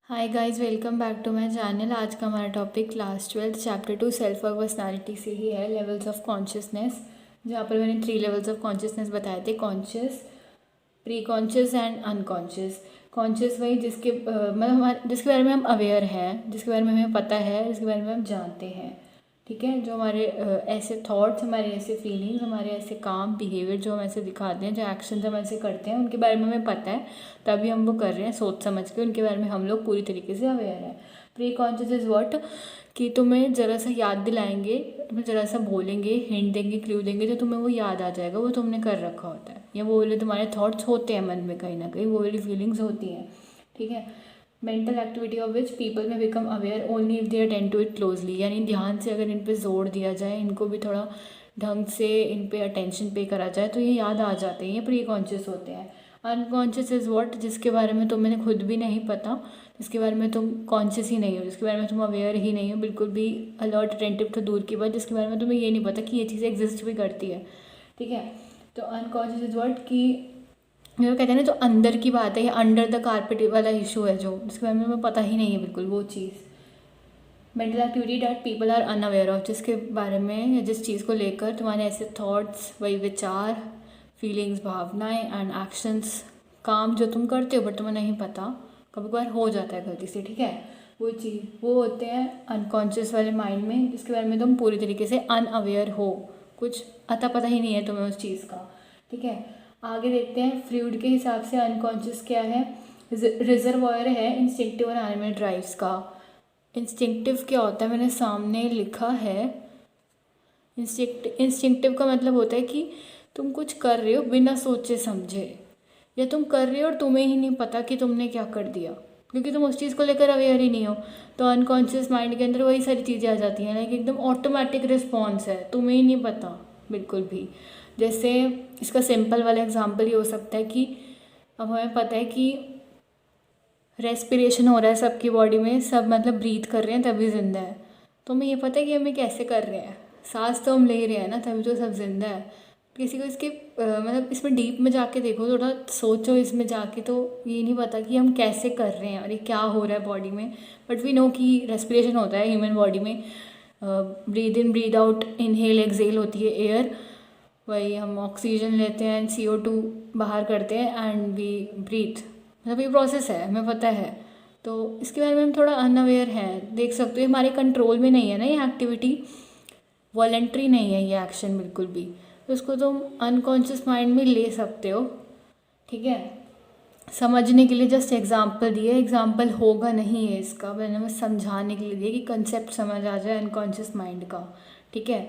Hi guys, welcome back to my channel. आज का हमारा topic class 12 chapter 2 self work personality से ही है, लेवल्स ऑफ कॉन्शियसनेस। जहाँ पर मैंने 3 लेवल्स ऑफ कॉन्शियसनेस बताए थे, conscious, pre conscious and unconscious. Conscious वही जिसके बारे में हम अवेयर हैं, जिसके बारे में हमें पता है, जिसके बारे में हम जानते हैं। ठीक है, जो हमारे ऐसे थॉट्स, हमारे ऐसे फीलिंग्स, हमारे ऐसे काम, बिहेवियर जो हम ऐसे दिखाते हैं, जो एक्शंस हम ऐसे करते हैं, उनके बारे में हमें पता है, तभी हम वो कर रहे हैं सोच समझ के। उनके बारे में हम लोग पूरी तरीके से अवेयर हैं। प्री कॉन्शियस इज़ व्हाट, कि तुम्हें ज़रा सा याद दिलाएंगे, तुम्हें ज़रा सा बोलेंगे, हिंट देंगे, क्लू देंगे, तो तुम्हें वो याद आ जाएगा, वो तुमने कर रखा होता है, या वो वाले तुम्हारे थॉट्स होते हैं मन में, कहीं ना कहीं वो वाली फीलिंग्स होती हैं। ठीक है, mental activity of which people में become aware only if they attend to it closely, यानी ध्यान से अगर इन पे जोर दिया जाए, इनको भी थोड़ा ढंग से इन पे अटेंशन पे करा जाए, तो ये याद आ जाते हैं, ये प्री कॉन्शियस होते हैं। अनकॉन्शियस इज़ व्हाट, जिसके बारे में तुम्हें खुद भी नहीं पता, जिसके बारे में तुम कॉन्शियस ही नहीं हो, जिसके बारे में तुम अवेयर ही नहीं हो, बिल्कुल भी अलर्ट अटेंटिव तो दूर की बात, जिसके बारे में तुम्हें ये नहीं पता कि ये चीज़ एग्जिस्ट भी करती है। ठीक है, तो अनकॉन्शियस इज़ व्हाट, कि जो कहते हैं ना, जो अंदर की बात है, या अंडर द कारपेट वाला इशू है, जो जिसके बारे में हमें पता ही नहीं है बिल्कुल, वो चीज़। Mental activity that people are unaware of, जिसके बारे में या जिस चीज़ को लेकर तुम्हारे ऐसे थॉट्स, वही विचार, फीलिंग्स, भावनाएं एंड एक्शंस, काम जो तुम करते हो बट तुम्हें नहीं पता, कभी कभार हो जाता है गलती से। ठीक है, वो चीज़ वो होते हैं अनकॉन्शियस वाले माइंड में, जिसके बारे में तुम पूरी तरीके से अनअवेयर हो, कुछ अता पता ही नहीं है तुम्हें उस चीज़ का। ठीक है, आगे देखते हैं। फ्रूड के हिसाब से अनकॉन्शियस क्या है? रिजर्वॉयर है इंस्टिंक्टिव और एनिमल ड्राइव्स का। इंस्टिंक्टिव क्या होता है, मैंने सामने लिखा है। इंस्टिंक्टिव का मतलब होता है कि तुम कुछ कर रहे हो बिना सोचे समझे, या तुम कर रहे हो और तुम्हें ही नहीं पता कि तुमने क्या कर दिया, क्योंकि तुम उस चीज़ को लेकर अवेयर ही नहीं हो। तो अनकॉन्शियस माइंड के अंदर वही सारी चीज़ें आ जाती हैं, लाइक एकदम ऑटोमेटिक रिस्पॉन्स है, तुम्हें ही नहीं पता बिल्कुल भी। जैसे इसका सिंपल वाला एग्जांपल ये हो सकता है कि अब हमें पता है कि रेस्पिरेशन हो रहा है सबकी बॉडी में, सब मतलब ब्रीथ कर रहे हैं तभी जिंदा है, तो हमें ये पता है कि हमें कैसे कर रहे हैं, सांस तो हम ले रहे हैं ना, तभी तो सब जिंदा है। किसी को इसके मतलब इसमें डीप में जाके देखो, थोड़ा सोचो इसमें जाके, तो ये नहीं पता कि हम कैसे कर रहे हैं और ये क्या हो रहा है बॉडी में। बट वी नो कि रेस्पिरेशन होता है ह्यूमन बॉडी में, breathe in breathe out, inhale exhale होती है एयर, वही हम ऑक्सीजन लेते हैं एंड CO2 बाहर करते हैं एंड वी ब्रीथ, मतलब ये प्रोसेस है, हमें पता है। तो इसके बारे में हम थोड़ा अनअवेयर हैं, देख सकते हो हमारे कंट्रोल में नहीं है ना ये एक्टिविटी, वॉलेंट्री नहीं है ये एक्शन बिल्कुल भी, तो उसको तुम अनकॉन्शियस माइंड में ले सकते हो। ठीक है, समझने के लिए जस्ट एग्जाम्पल दिए, एग्जाम्पल होगा नहीं है इसका, मैंने बस समझाने के लिए दिया कि कंसेप्ट समझ आ जाए अनकॉन्शियस माइंड का। ठीक है,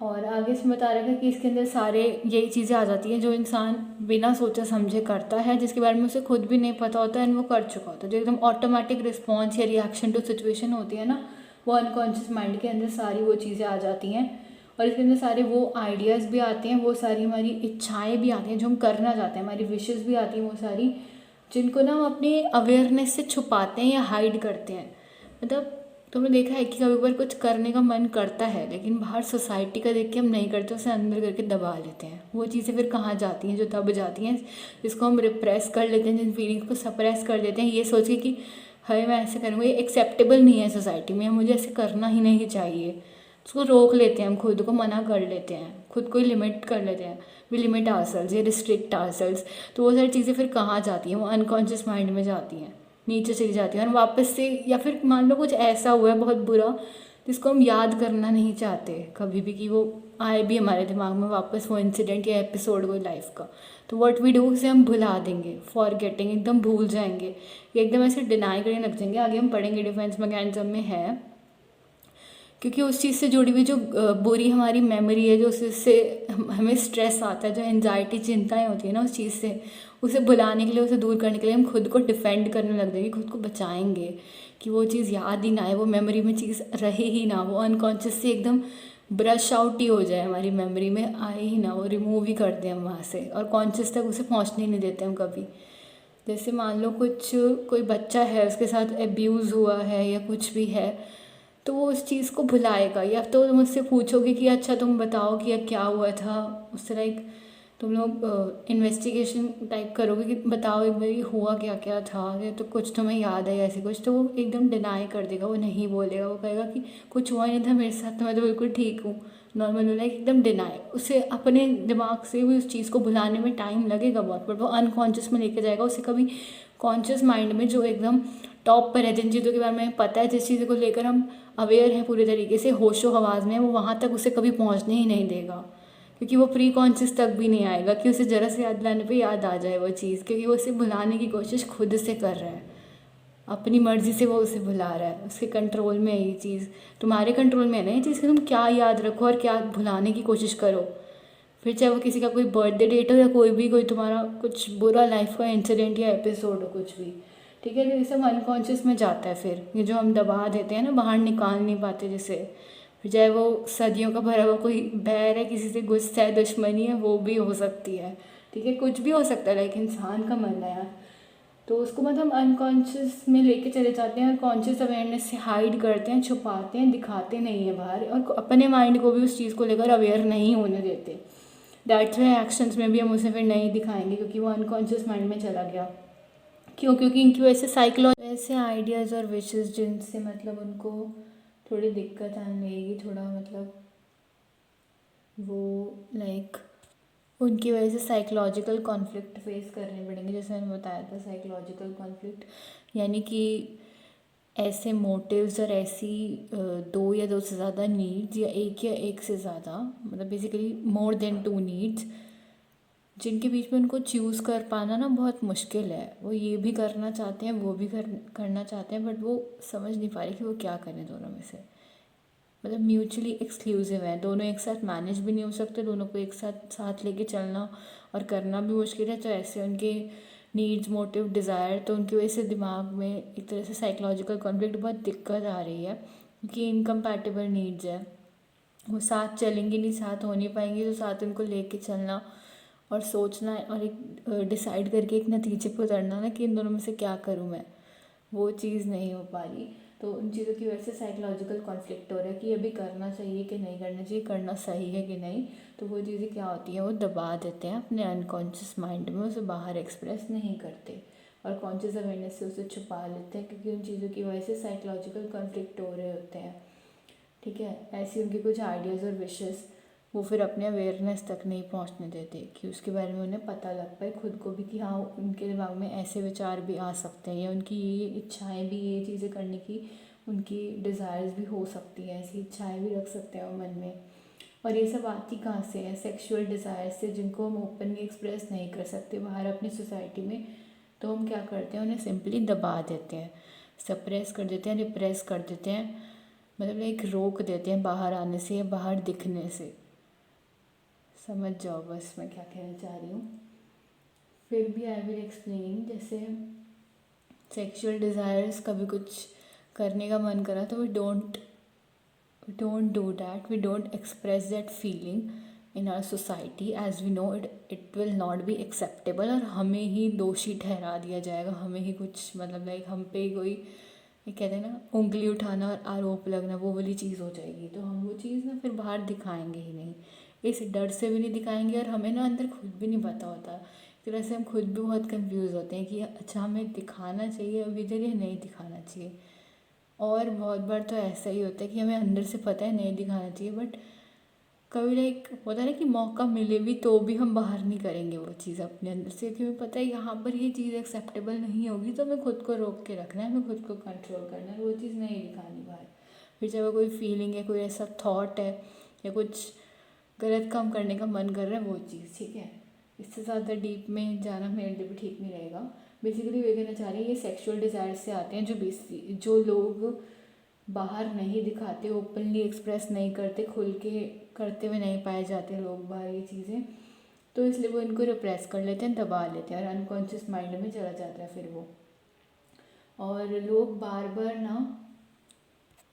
और आगे इसमें बता रखा है कि इसके अंदर सारे यही चीज़ें आ जाती हैं जो इंसान बिना सोचा समझे करता है, जिसके बारे में उसे खुद भी नहीं पता होता है एंड वो कर चुका होता है, जो एकदम ऑटोमेटिक रिस्पॉन्स या रिएक्शन टू सिचुएशन होती है ना, वो अनकॉन्शियस माइंड के अंदर सारी वो चीज़ें आ जाती हैं। और इसके अंदर सारे वो आइडियाज़ भी आते हैं, वो सारी हमारी इच्छाएँ भी आती हैं जो हम करना चाहते हैं, हमारी विशेज़ भी आती हैं वो सारी, जिनको ना हम अपने अवेयरनेस से छुपाते हैं या हाइड करते हैं। मतलब तुमने देखा है कि कभी कभार कुछ करने का मन करता है, लेकिन बाहर सोसाइटी का देख के हम नहीं करते, उसे अंदर करके दबा लेते हैं। वो चीज़ें फिर कहाँ जाती हैं? जो दब जाती हैं, जिसको हम रिप्रेस कर लेते हैं, जिन फीलिंग्स को सप्रेस कर देते हैं, ये सोच के कि हाय मैं ऐसे करूँगा, ये एक्सेप्टेबल नहीं है सोसाइटी में, मुझे ऐसे करना ही नहीं चाहिए, उसको रोक लेते हैं, हम खुद को मना कर लेते हैं, खुद को लिमिट कर लेते हैं, वी लिमिट आवरसेल्व्स या रिस्ट्रिक्ट आवरसेल्व्स। तो वो सारी चीज़ें फिर कहाँ जाती हैं? वो अनकॉन्शियस माइंड में जाती हैं, नीचे चली जाती है, और वापस से, या फिर मान लो कुछ ऐसा हुआ है बहुत बुरा जिसको हम याद करना नहीं चाहते कभी भी, कि वो आए भी हमारे दिमाग में वापस वो इंसिडेंट या एपिसोड कोई लाइफ का, तो व्हाट वी डू, उसे हम भुला देंगे, फॉरगेटिंग, एकदम भूल जाएंगे, एकदम ऐसे डिनाई करने लग जाएंगे। आगे हम पढ़ेंगे डिफेंस मैकेनिज्म में है, क्योंकि उस चीज़ से जुड़ी हुई जो बुरी हमारी मेमोरी है, जो उससे हमें स्ट्रेस आता है, जो एनजाइटी, चिंताएं होती है ना उस चीज़ से, उसे भुलाने के लिए, उसे दूर करने के लिए हम खुद को डिफेंड करने लग जाएंगे, खुद को बचाएंगे कि वो चीज़ याद ही ना आए, वो मेमोरी में चीज़ रहे ही ना, वो अनकॉन्शियस से एकदम ब्रश आउट ही हो जाए, हमारी मेमोरी में आए ही ना, वो रिमूव ही कर दें हम वहाँ से, और कॉन्शियस तक उसे पहुँचने ही नहीं देते हम कभी। जैसे मान लो कोई बच्चा है, उसके साथ एब्यूज़ हुआ है या कुछ भी है, तो वो उस चीज़ को भुलाएगा, या तो तुम उससे पूछोगे कि अच्छा तुम बताओ कि क्या हुआ था, उस तरह एक तुम लोग इन्वेस्टिगेशन टाइप करोगे कि बताओ एक बार हुआ क्या क्या था, या तो कुछ तुम्हें याद है ऐसे कुछ, तो वो एकदम डिनाई कर देगा, वो नहीं बोलेगा, वो कहेगा कि कुछ हुआ नहीं था मेरे साथ, तो मैं तो बिल्कुल ठीक हूँ, नॉर्मल होना है, एकदम डिनाई। उसे अपने दिमाग से भी उस चीज़ को भुलाने में टाइम लगेगा बहुत, बट वो अनकॉन्शियस में लेके जाएगा उसे। कभी कॉन्शियस माइंड में जो एकदम टॉप पर है, जिन चीज़ों के बारे में पता है, जिस चीज़ को लेकर हम अवेयर हैं पूरे तरीके से, होशो हवास में, वो वहाँ तक उसे कभी पहुँचने ही नहीं देगा, क्योंकि वो प्री कॉन्शियस तक भी नहीं आएगा कि उसे ज़रा से याद दिलाने पे याद आ जाए वो चीज़, क्योंकि वो उसे भुलाने की कोशिश खुद से कर रहा है, अपनी मर्ज़ी से वो उसे भुला रहा है, उसके कंट्रोल में है ये चीज़। तुम्हारे कंट्रोल में है ना ये चीज़ कि तुम क्या याद रखो और क्या भुलाने की कोशिश करो। फिर चाहे वो किसी का कोई बर्थडे डेट हो या कोई तुम्हारा कुछ बुरा लाइफ का इंसिडेंट या एपिसोड हो, कुछ भी, ठीक है। तो ये सब अनकॉन्शियस में जाता है। फिर ये जो हम दबा देते हैं ना, बाहर निकाल नहीं पाते जिसे, फिर चाहे वो सदियों का भरा हुआ कोई बैर है, किसी से गुस्सा है, दुश्मनी है, वो भी हो सकती है, ठीक है, कुछ भी हो सकता है, लाइक इंसान का मन है यार। तो उसको मतलब हम अनकॉन्शियस में लेके चले जाते हैं और कॉन्शियस अवेयरनेस से हाइड करते हैं, छुपाते हैं, दिखाते नहीं है बाहर, और अपने माइंड को भी उस चीज़ को लेकर अवेयर नहीं होने देते। दैट्स वाई एक्शंस में भी हम उसे फिर नहीं दिखाएंगे, क्योंकि वो अनकॉन्शियस माइंड में चला गया। क्यों? क्योंकि इनकी वजह से ऐसे आइडियाज़ और विशेस जिनसे मतलब उनको थोड़ी दिक्कत आने लगेगी, थोड़ा मतलब वो लाइक उनकी वजह से साइकोलॉजिकल कॉन्फ्लिक्ट फेस करने पड़ेंगे, जैसे मैंने बताया था साइकोलॉजिकल कॉन्फ्लिक्ट, यानी कि ऐसे मोटिव्स और ऐसी दो या दो से ज़्यादा नीड्स, या एक से ज़्यादा, मतलब basically more than two needs, जिनके बीच में उनको चूज़ कर पाना ना बहुत मुश्किल है। वो ये भी करना चाहते हैं, वो भी करना चाहते हैं, बट वो समझ नहीं पा रहे कि वो क्या करें दोनों में से। मतलब म्यूचुअली एक्सक्लूसिव है, दोनों एक साथ मैनेज भी नहीं हो सकते, दोनों को एक साथ साथ लेके चलना और करना भी मुश्किल है। तो ऐसे उनके नीड्स, मोटिव, डिज़ायर, तो उनकी वजह से दिमाग में एक तरह से साइकोलॉजिकल कॉन्फ्लिक्ट, बहुत दिक्कत आ रही है, क्योंकि इनकम्पैटिबल नीड्स है। वो साथ चलेंगे नहीं, साथ हो नहीं पाएंगे, तो साथ उनको लेके चलना और सोचना और एक डिसाइड करके एक नतीजे पर उतरना ना कि इन दोनों में से क्या करूँ मैं, वो चीज़ नहीं हो पा रही। तो उन चीज़ों की वजह से साइकोलॉजिकल कॉन्फ्लिक्ट हो रहा है कि अभी करना चाहिए कि नहीं करना चाहिए, करना सही है कि नहीं। तो वो चीज़ें क्या होती हैं, वो दबा देते हैं अपने अनकॉन्शियस माइंड में, उसे बाहर एक्सप्रेस नहीं करते और कॉन्शियस अवेयरनेस से उसे छुपा लेते हैं, क्योंकि उन चीज़ों की वजह से साइकोलॉजिकल कॉन्फ्लिक्ट हो रहे होते हैं, ठीक है। ऐसी उनकी कुछ आइडियाज़ और विशेस वो फिर अपने अवेयरनेस तक नहीं पहुंचने देते कि उसके बारे में उन्हें पता लग पाए खुद को भी कि हाँ, उनके दिमाग में ऐसे विचार भी आ सकते हैं, या उनकी ये इच्छाएं भी, ये चीज़ें करने की उनकी डिज़ायर्स भी हो सकती हैं, ऐसी इच्छाएं भी रख सकते हैं वो मन में। और ये सब आती कहाँ से है? सेक्सुअल डिज़ायर से, जिनको हम ओपनली एक्सप्रेस नहीं कर सकते बाहर अपनी सोसाइटी में। तो हम क्या करते हैं, उन्हें सिंपली दबा देते हैं, सप्रेस कर देते हैं, रिप्रेस कर देते हैं, मतलब एक रोक देते हैं बाहर आने से या बाहर दिखने से। समझ जाओ बस मैं क्या कहना चाह रही हूँ। फिर भी आई विल एक्सप्लेन। जैसे सेक्सुअल डिज़ायर्स, कभी कुछ करने का मन करा तो we don't do that, we don't express that feeling in our society, as we know it will not be acceptable, और हमें ही दोषी ठहरा दिया जाएगा, हमें ही कुछ मतलब लाइक हम पे कोई, ये कहते हैं ना, उंगली उठाना और आरोप लगना, वो वाली चीज़ हो जाएगी। तो हम वो चीज़ ना फिर बाहर दिखाएंगे ही नहीं, इस डर से भी नहीं दिखाएंगे, और हमें ना अंदर खुद भी नहीं पता होता, एक तरह से हम खुद भी बहुत कंफ्यूज होते हैं कि अच्छा हमें दिखाना चाहिए अभी इधर या नहीं दिखाना चाहिए। और बहुत बार तो ऐसा ही होता है कि हमें अंदर से पता है नहीं दिखाना चाहिए, बट कभी लाइक होता है ना कि मौका मिले भी तो भी हम बाहर नहीं करेंगे वो चीज़ अपने अंदर से, क्योंकि हमें पता है यहाँ पर ये चीज़ एक्सेप्टेबल नहीं होगी, तो हमें खुद को रोक के रखना है, हमें खुद को कंट्रोल करना है, वो चीज़ नहीं दिखानी बाहर। फिर चाहे वो कोई फीलिंग है, कोई ऐसा थॉट है, या कुछ गलत काम करने का मन कर रहा है, वो चीज़, ठीक है। इससे ज़्यादा डीप में जाना मेरे लिए भी ठीक नहीं रहेगा। बेसिकली ये कहना चाह रही है, ये सेक्सुअल डिज़ायर से आते हैं, जो लोग बाहर नहीं दिखाते, ओपनली एक्सप्रेस नहीं करते, खुल के करते हुए नहीं पाए जाते लोग बाहर ये चीज़ें, तो इसलिए वो इनको रिप्रेस कर लेते हैं, दबा लेते हैं, और अनकॉन्शियस माइंड में चला जाता है फिर वो। और लोग बार बार ना,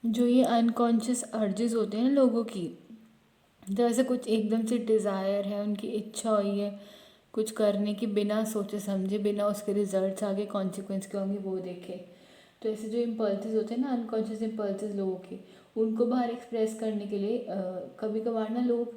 जो ये अनकॉन्शियस अर्जेस होते हैं ना लोगों की, तो ऐसे कुछ एकदम से डिज़ायर है, उनकी इच्छा हुई है कुछ करने की, बिना सोचे समझे, बिना उसके रिजल्ट्स आगे कॉन्सिक्वेंस के होंगे वो देखे। तो ऐसे जो इम्पल्सेस होते हैं ना, अनकॉन्शियस इम्पल्सेस लोगों के, उनको बाहर एक्सप्रेस करने के लिए कभी कभार ना लोग,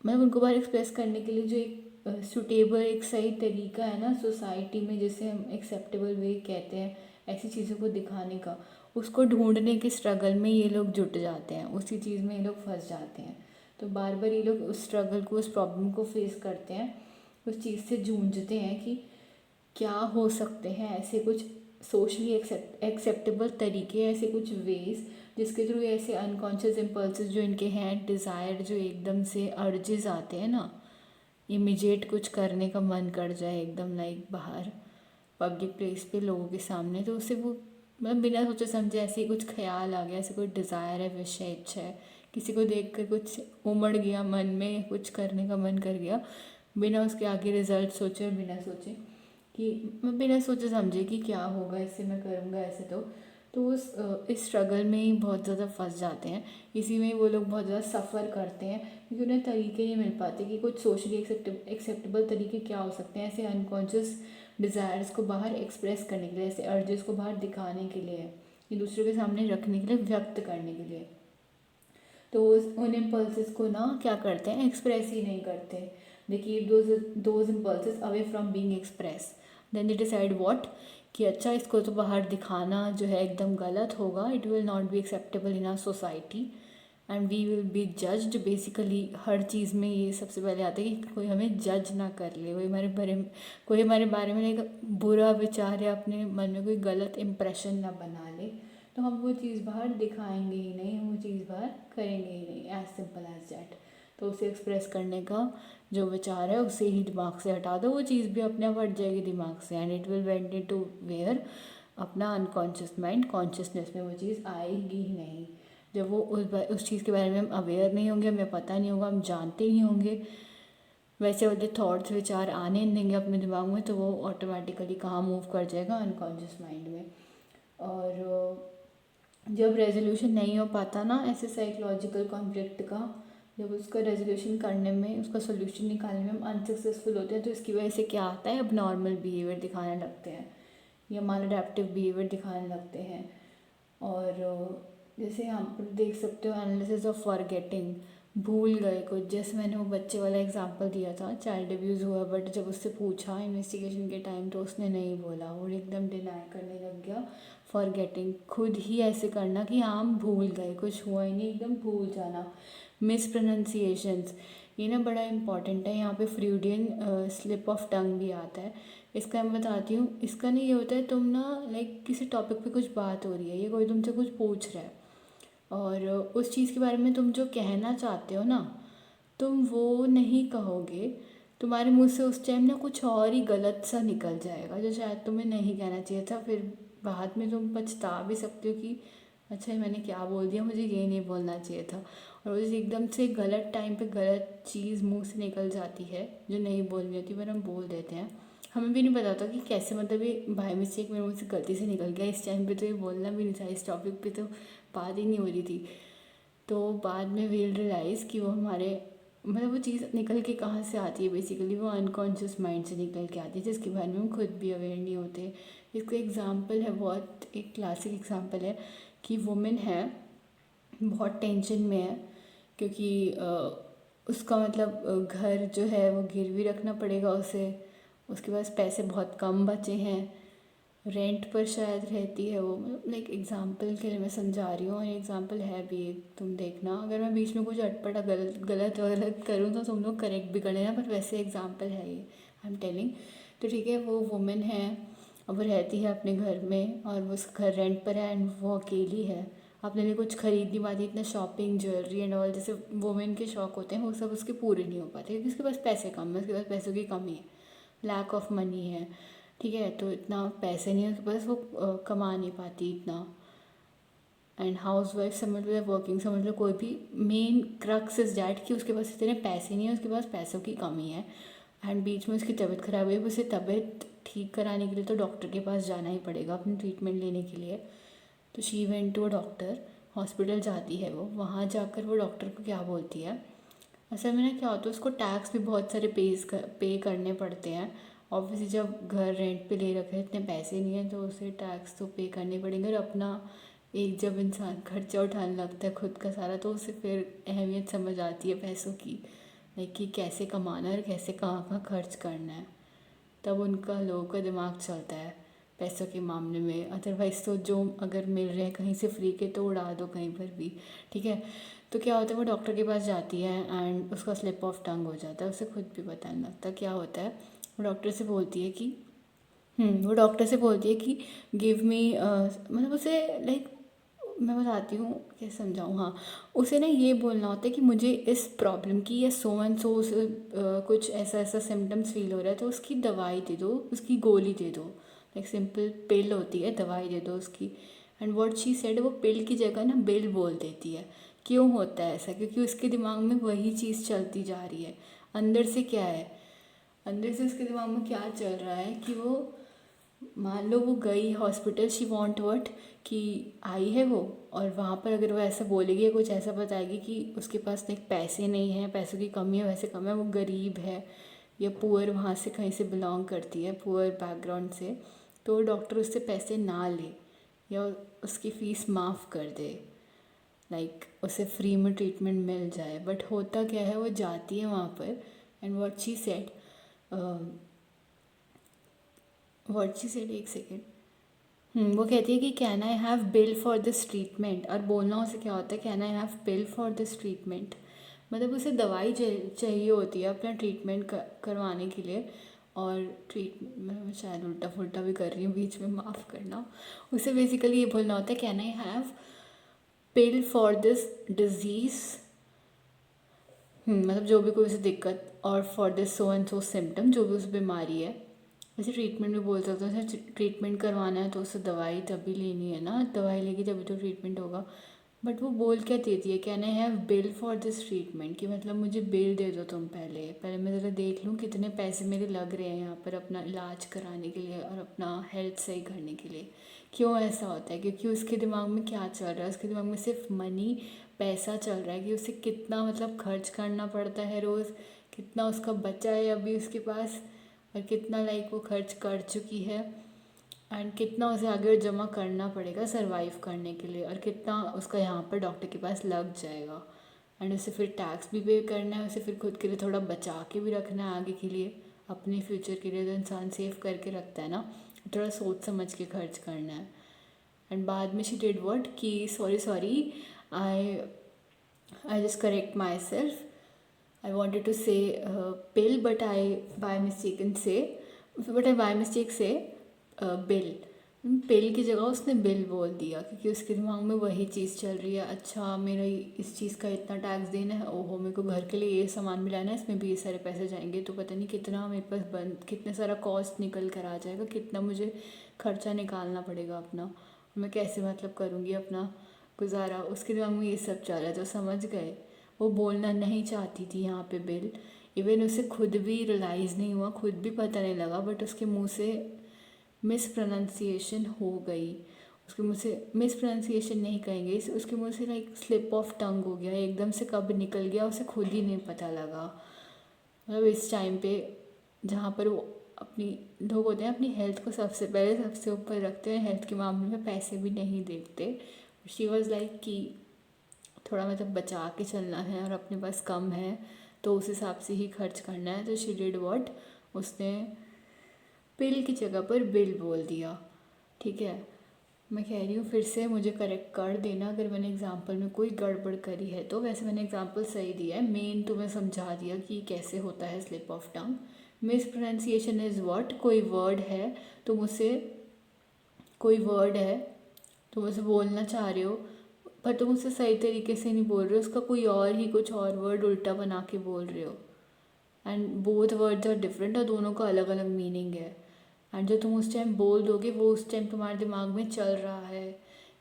मतलब उनको बाहर एक्सप्रेस करने के लिए जो एक सूटेबल एक सही तरीका है ना सोसाइटी में, जिसे हम एक्सेप्टेबल वे कहते हैं ऐसी चीज़ों को दिखाने का, उसको ढूंढने के स्ट्रगल में ये लोग जुट जाते हैं, उसी चीज़ में ये लोग फंस जाते हैं। तो बार बार ये लोग उस स्ट्रगल को, उस प्रॉब्लम को फेस करते हैं, उस चीज़ से जूझते हैं कि क्या हो सकते हैं ऐसे कुछ सोशली एक्सेप्टेबल तरीके, ऐसे कुछ वेज जिसके थ्रू ऐसे अनकॉन्शियस इम्पल्सेस जो इनके हैं, डिज़ायर जो एकदम से अर्जेस आते हैं ना, इमीडिएट कुछ करने का मन कर जाए एकदम, लाइक बाहर पब्लिक प्लेस पे लोगों के सामने, तो उससे वो मतलब बिना सोचे समझे ऐसे ही कुछ ख्याल आ गया, ऐसे कोई डिज़ायर है, विश है, इच्छा है, किसी को देख कर कुछ उमड़ गया मन में, कुछ करने का मन कर गया, बिना उसके आगे रिजल्ट सोचे और बिना सोचे कि मैं बिना सोचे समझे कि क्या होगा इससे, मैं करूँगा ऐसे, तो उस इस स्ट्रगल में ही बहुत ज़्यादा फंस जाते हैं। इसी में वो लोग बहुत ज़्यादा सफ़र करते हैं क्योंकि उन्हें तरीके नहीं मिल पाते कि कुछ सोशली एक्सेप्टेबल तरीके क्या हो सकते हैं ऐसे अनकॉन्शियस डिज़ायर्स को बाहर एक्सप्रेस करने के लिए, ऐसे अर्जेस को बाहर दिखाने के लिए, ये दूसरे के सामने रखने के लिए, व्यक्त करने के लिए। तो उन इम्पल्सेस को ना क्या करते हैं, एक्सप्रेस ही नहीं करते। They keep those impulses away from being express. Then they decide what, कि अच्छा इसको तो बाहर दिखाना जो है एकदम गलत होगा, it will not be acceptable in our society and we will be judged. Basically हर चीज़ में ये सबसे पहले आता है कि कोई हमें जज ना कर ले, कोई हमारे बारे में एक बुरा विचार या अपने मन में कोई गलत इम्प्रेशन ना बना ले, तो हम वो चीज़ बाहर दिखाएंगे ही नहीं, हम वो चीज़ बाहर करेंगे ही नहीं, एज सिंपल एज दैट। तो उसे एक्सप्रेस करने का जो विचार है उसे ही दिमाग से हटा दो, वो चीज़ भी अपने आप हट जाएगी दिमाग से, and it will went into where, अपना अनकॉन्शियस माइंड, कॉन्शियसनेस में वो चीज़ आएगी ही नहीं। जब वो उस चीज़ के बारे में हम अवेयर नहीं होंगे, हमें पता नहीं होगा, हम जानते नहीं होंगे, वैसे वाले थॉट्स विचार आने नहीं देंगे अपने दिमाग में, तो वो ऑटोमेटिकली कहाँ मूव कर जाएगा, अनकॉन्शियस माइंड में। और जब रेजोल्यूशन नहीं हो पाता ना ऐसे साइकोलॉजिकल कॉन्फ्लिक्ट का, जब उसका रेजोल्यूशन करने में, उसका सोल्यूशन निकालने में हम अनसक्सेसफुल होते हैं, तो इसकी वजह से क्या आता है, अब नॉर्मल बिहेवियर दिखाने लगते हैं या मान अडेप्टिव बिहेवियर दिखाने लगते हैं। और जैसे आप देख सकते हो एनालिसिस ऑफ फॉरगेटिंग, भूल गए कुछ, जैसे मैंने वो बच्चे वाला एग्जांपल दिया था, चाइल्ड अब्यूज़ हुआ, बट जब उससे पूछा इन्वेस्टिगेशन के टाइम तो उसने नहीं बोला, वो एकदम डिनाई करने लग गया। फॉरगेटिंग, खुद ही ऐसे करना कि हाँ हम भूल गए, कुछ हुआ ही नहीं, एकदम भूल जाना। मिस प्रोनाउंसिएशंस, ये ना बड़ा इंपॉर्टेंट है, यहाँ पे फ्रूडियन स्लिप ऑफ टंग भी आता है। इसका मैं बताती हूँ, इसका नहीं ये होता है, तुम ना लाइक किसी टॉपिक पे कुछ बात हो रही है, ये कोई तुमसे कुछ पूछ रहा है और उस चीज़ के बारे में तुम जो कहना चाहते हो ना, तुम वो नहीं कहोगे, तुम्हारे मुंह से उस टाइम ना कुछ और ही गलत सा निकल जाएगा जो शायद तुम्हें नहीं कहना चाहिए था। फिर बाद में तुम पछता भी सकते हो कि अच्छा मैंने क्या बोल दिया, मुझे ये नहीं बोलना चाहिए था। और वो एकदम से गलत टाइम पे गलत चीज़ मुंह से निकल जाती है जो नहीं बोलनी होती, पर हम बोल देते हैं, हमें भी नहीं पता होता कि कैसे, मतलब ये बाय मिस्टेक मेरे मुँह से गलती से निकल गया, इस टाइम पे तो ये बोलना भी नहीं था, इस टॉपिक पे तो बात ही नहीं हो रही थी। तो बाद में वील रियलाइज़ कि वो हमारे मतलब वो चीज़ निकल के कहाँ से आती है, बेसिकली वो अनकॉन्शियस माइंड से निकल के आती है, जिसके बारे में हम खुद भी अवेयर नहीं होते। इसका एग्ज़ाम्पल है, बहुत एक क्लासिक एग्ज़ाम्पल है कि वुमेन है, बहुत टेंशन में है क्योंकि उसका मतलब घर जो है वो गिरवी रखना पड़ेगा उसे, उसके पास पैसे बहुत कम बचे हैं, रेंट पर शायद रहती है वो, लाइक एग्जांपल के लिए मैं समझा रही हूँ, और एग्जांपल है भी एक, तुम देखना अगर मैं बीच में कुछ अटपटा गलत गलत गलत करूँ तो तुम लोग करेक्ट भी कर लेना, पर वैसे एग्जांपल है ये, आई एम टेलिंग। तो ठीक है, वो वुमेन है और वो रहती है अपने घर में और वो उसका घर रेंट पर है एंड वो अकेली है, अपने लिए कुछ खरीद नहीं पाती, इतना शॉपिंग ज्वेलरी एंड ऑल जैसे वुमेन के शौक होते हैं वो सब उसके पूरे नहीं हो पाते क्योंकि उसके पास पैसे कम है, उसके पास पैसों की कमी है, लैक ऑफ मनी है, ठीक है, तो इतना पैसे नहीं है उसके पास, वो कमा नहीं पाती इतना। एंड हाउस वाइफ समझ लो या वर्किंग समझ लो, कोई भी, मेन क्रक्स इज डैट कि उसके पास इतने पैसे नहीं है, उसके पास पैसों की कमी है। एंड बीच में उसकी तबीयत ख़राब हुई, उसे तबीयत ठीक कराने के लिए तो डॉक्टर के पास जाना ही पड़ेगा अपनी ट्रीटमेंट लेने के लिए। तो she went to a doctor, hospital जाती है वो, वहाँ जाकर वो डॉक्टर को क्या बोलती है, असल में ना क्या होता है उसको टैक्स भी बहुत सारे पे करने पड़ते हैं। ऑब्वियसली जब घर रेंट पे ले रखे हैं, इतने पैसे नहीं हैं, तो उसे टैक्स तो पे करने पड़ेंगे, और अपना एक जब इंसान खर्चा उठाने लगता है खुद का सारा, तो उसे फिर अहमियत समझ आती है पैसों की। लाइक कि कैसे कमाना है और कैसे कहाँ कहाँ खर्च करना है। तब उनका लोगों का दिमाग चलता है पैसों के मामले में। अदरवाइज़ तो जो अगर मिल रहे हैं कहीं से फ्री के तो उड़ा दो कहीं पर भी, ठीक है। तो क्या होता है, वो डॉक्टर के पास जाती है एंड उसका स्लिप ऑफ टंग हो जाता है, उसे खुद भी पता नहीं लगता क्या होता है। वो डॉक्टर से बोलती है कि वो डॉक्टर से बोलती है कि गिव मी, मतलब उसे लाइक, मैं बताती हूँ कैसे समझाऊँ, हाँ। उसे ना ये बोलना होता है कि मुझे इस प्रॉब्लम की या सो एंड सो उसे कुछ ऐसा ऐसा सिम्टम्स फील हो रहा है, तो उसकी दवाई दे दो, उसकी गोली दे दो। लाइक सिंपल पिल होती है, दवाई दे दो उसकी। एंड व्हाट शी सेड, वो पिल की जगह ना बिल बोल देती है। क्यों होता है ऐसा? क्योंकि उसके दिमाग में वही चीज़ चलती जा रही है। अंदर से क्या है, अंदर से उसके दिमाग में क्या चल रहा है कि वो, मान लो वो गई हॉस्पिटल, शी वांट व्हाट, कि आई है वो, और वहाँ पर अगर वो ऐसा बोलेगी या कुछ ऐसा बताएगी कि उसके पास लाइक पैसे नहीं हैं, पैसों की कमी है, वैसे कम है, वो गरीब है या पुअर वहाँ से कहीं से बिलोंग करती है, पुअर बैकग्राउंड से, तो डॉक्टर उससे पैसे ना ले या उसकी फ़ीस माफ़ कर दे, लाइक उसे फ्री में ट्रीटमेंट मिल जाए। बट होता क्या है, वो जाती है वहाँ पर एंड व्हाट शी सेड, एक सेकेंड, वो कहती है कि can I have bill for this treatment. और बोलना उसे क्या होता है, can I have bill for this treatment, मतलब उसे दवाई चाहिए होती है अपना ट्रीटमेंट करवाने के लिए। और मैं शायद उल्टा फुल्टा भी कर रही हूँ बीच में, माफ़ करना। उसे बेसिकली ये बोलना होता है, can I have bill for this disease, मतलब जो भी कोई उसे दिक्कत, और for this so and so symptom, जो भी उस बीमारी है। वैसे ट्रीटमेंट भी बोल सकते हैं, उसे ट्रीटमेंट करवाना है तो उसे दवाई तभी लेनी है ना, दवाई लेगी तभी तो ट्रीटमेंट होगा। बट वो बोल क्या देती है, can I have bill for this treatment, कि मतलब मुझे बिल दे दो तुम, पहले पहले मैं ज़रा देख लूँ कितने पैसे मेरे लग रहे हैं यहाँ पर अपना इलाज कराने के लिए और अपना हेल्थ सही करने के लिए। क्यों ऐसा होता है? क्योंकि उसके दिमाग में क्या चल रहा है, उसके दिमाग में सिर्फ मनी, पैसा चल रहा है, कि उसे कितना मतलब खर्च करना पड़ता है रोज़, कितना उसका बचा है अभी उसके पास, और कितना लाइक वो खर्च कर चुकी है, एंड कितना उसे आगे जमा करना पड़ेगा सरवाइव करने के लिए, और कितना उसका यहाँ पर डॉक्टर के पास लग जाएगा। एंड उसे फिर टैक्स भी पे करना है, उसे फिर खुद के लिए थोड़ा बचा के भी रखना है आगे के लिए, अपने फ्यूचर के लिए। तो इंसान सेव करके रखता है ना, थोड़ा सोच समझ के खर्च करना है। एंड बाद में शी डिड व्हाट, कि sorry I I just correct my self, I wanted to say pill, but I by mistake say bill. पिल की जगह उसने बिल बोल दिया, क्योंकि उसके दिमाग में वही चीज़ चल रही है। अच्छा, मेरा इस चीज़ का इतना टैक्स देना है, ओहो मेरे को घर के लिए ये सामान भी लाना है, इसमें भी ये सारे पैसे जाएंगे, तो पता नहीं कितना मेरे पास कितने सारा कॉस्ट निकल कर आ जाएगा, कितना मुझे खर्चा निकालना पड़ेगा अपना, मैं कैसे मतलब करूँगी अपना गुजारा। उसके दिमाग में ये सब चल रहा है, तो समझ गए वो बोलना नहीं चाहती थी यहाँ पे बिल। इवन उसे खुद भी रियलाइज़ नहीं हुआ, खुद भी पता नहीं लगा, बट उसके मुंह से मिस प्रोनाउंसिएशन हो गई। उसके मुंह से मिस प्रोनाउंसिएशन नहीं कहेंगे, उसके मुंह से लाइक स्लिप ऑफ टंग हो गया, एकदम से कब निकल गया उसे खुद ही नहीं पता लगा। मतलब इस टाइम पे जहाँ पर वो अपनी, लोग होते हैं अपनी हेल्थ को सबसे पहले सबसे ऊपर रखते हैं, हेल्थ के मामले में पैसे भी नहीं देखते। शी वॉज़ लाइक कि थोड़ा मतलब बचा के चलना है और अपने पास कम है तो उस हिसाब से ही खर्च करना है। तो शी डिड व्हाट, उसने पिल की जगह पर बिल बोल दिया, ठीक है। मैं कह रही हूँ फिर से, मुझे करेक्ट कर देना अगर मैंने एग्जाम्पल में कोई गड़बड़ करी है तो। वैसे मैंने एग्जाम्पल सही दिया है, मेन तो मैं समझा दिया कि कैसे होता है slip of tongue. Miss pronunciation is what, कोई वर्ड है तो मुझसे, कोई वर्ड है तुम उसे बोलना चाह रहे हो पर तुम उसे सही तरीके से नहीं बोल रहे हो, उसका कोई और ही कुछ और वर्ड उल्टा बना के बोल रहे हो। And both words are different, और दोनों का अलग अलग मीनिंग है। एंड जो तुम उस टाइम बोल दोगे वो उस टाइम तुम्हारे दिमाग में चल रहा है,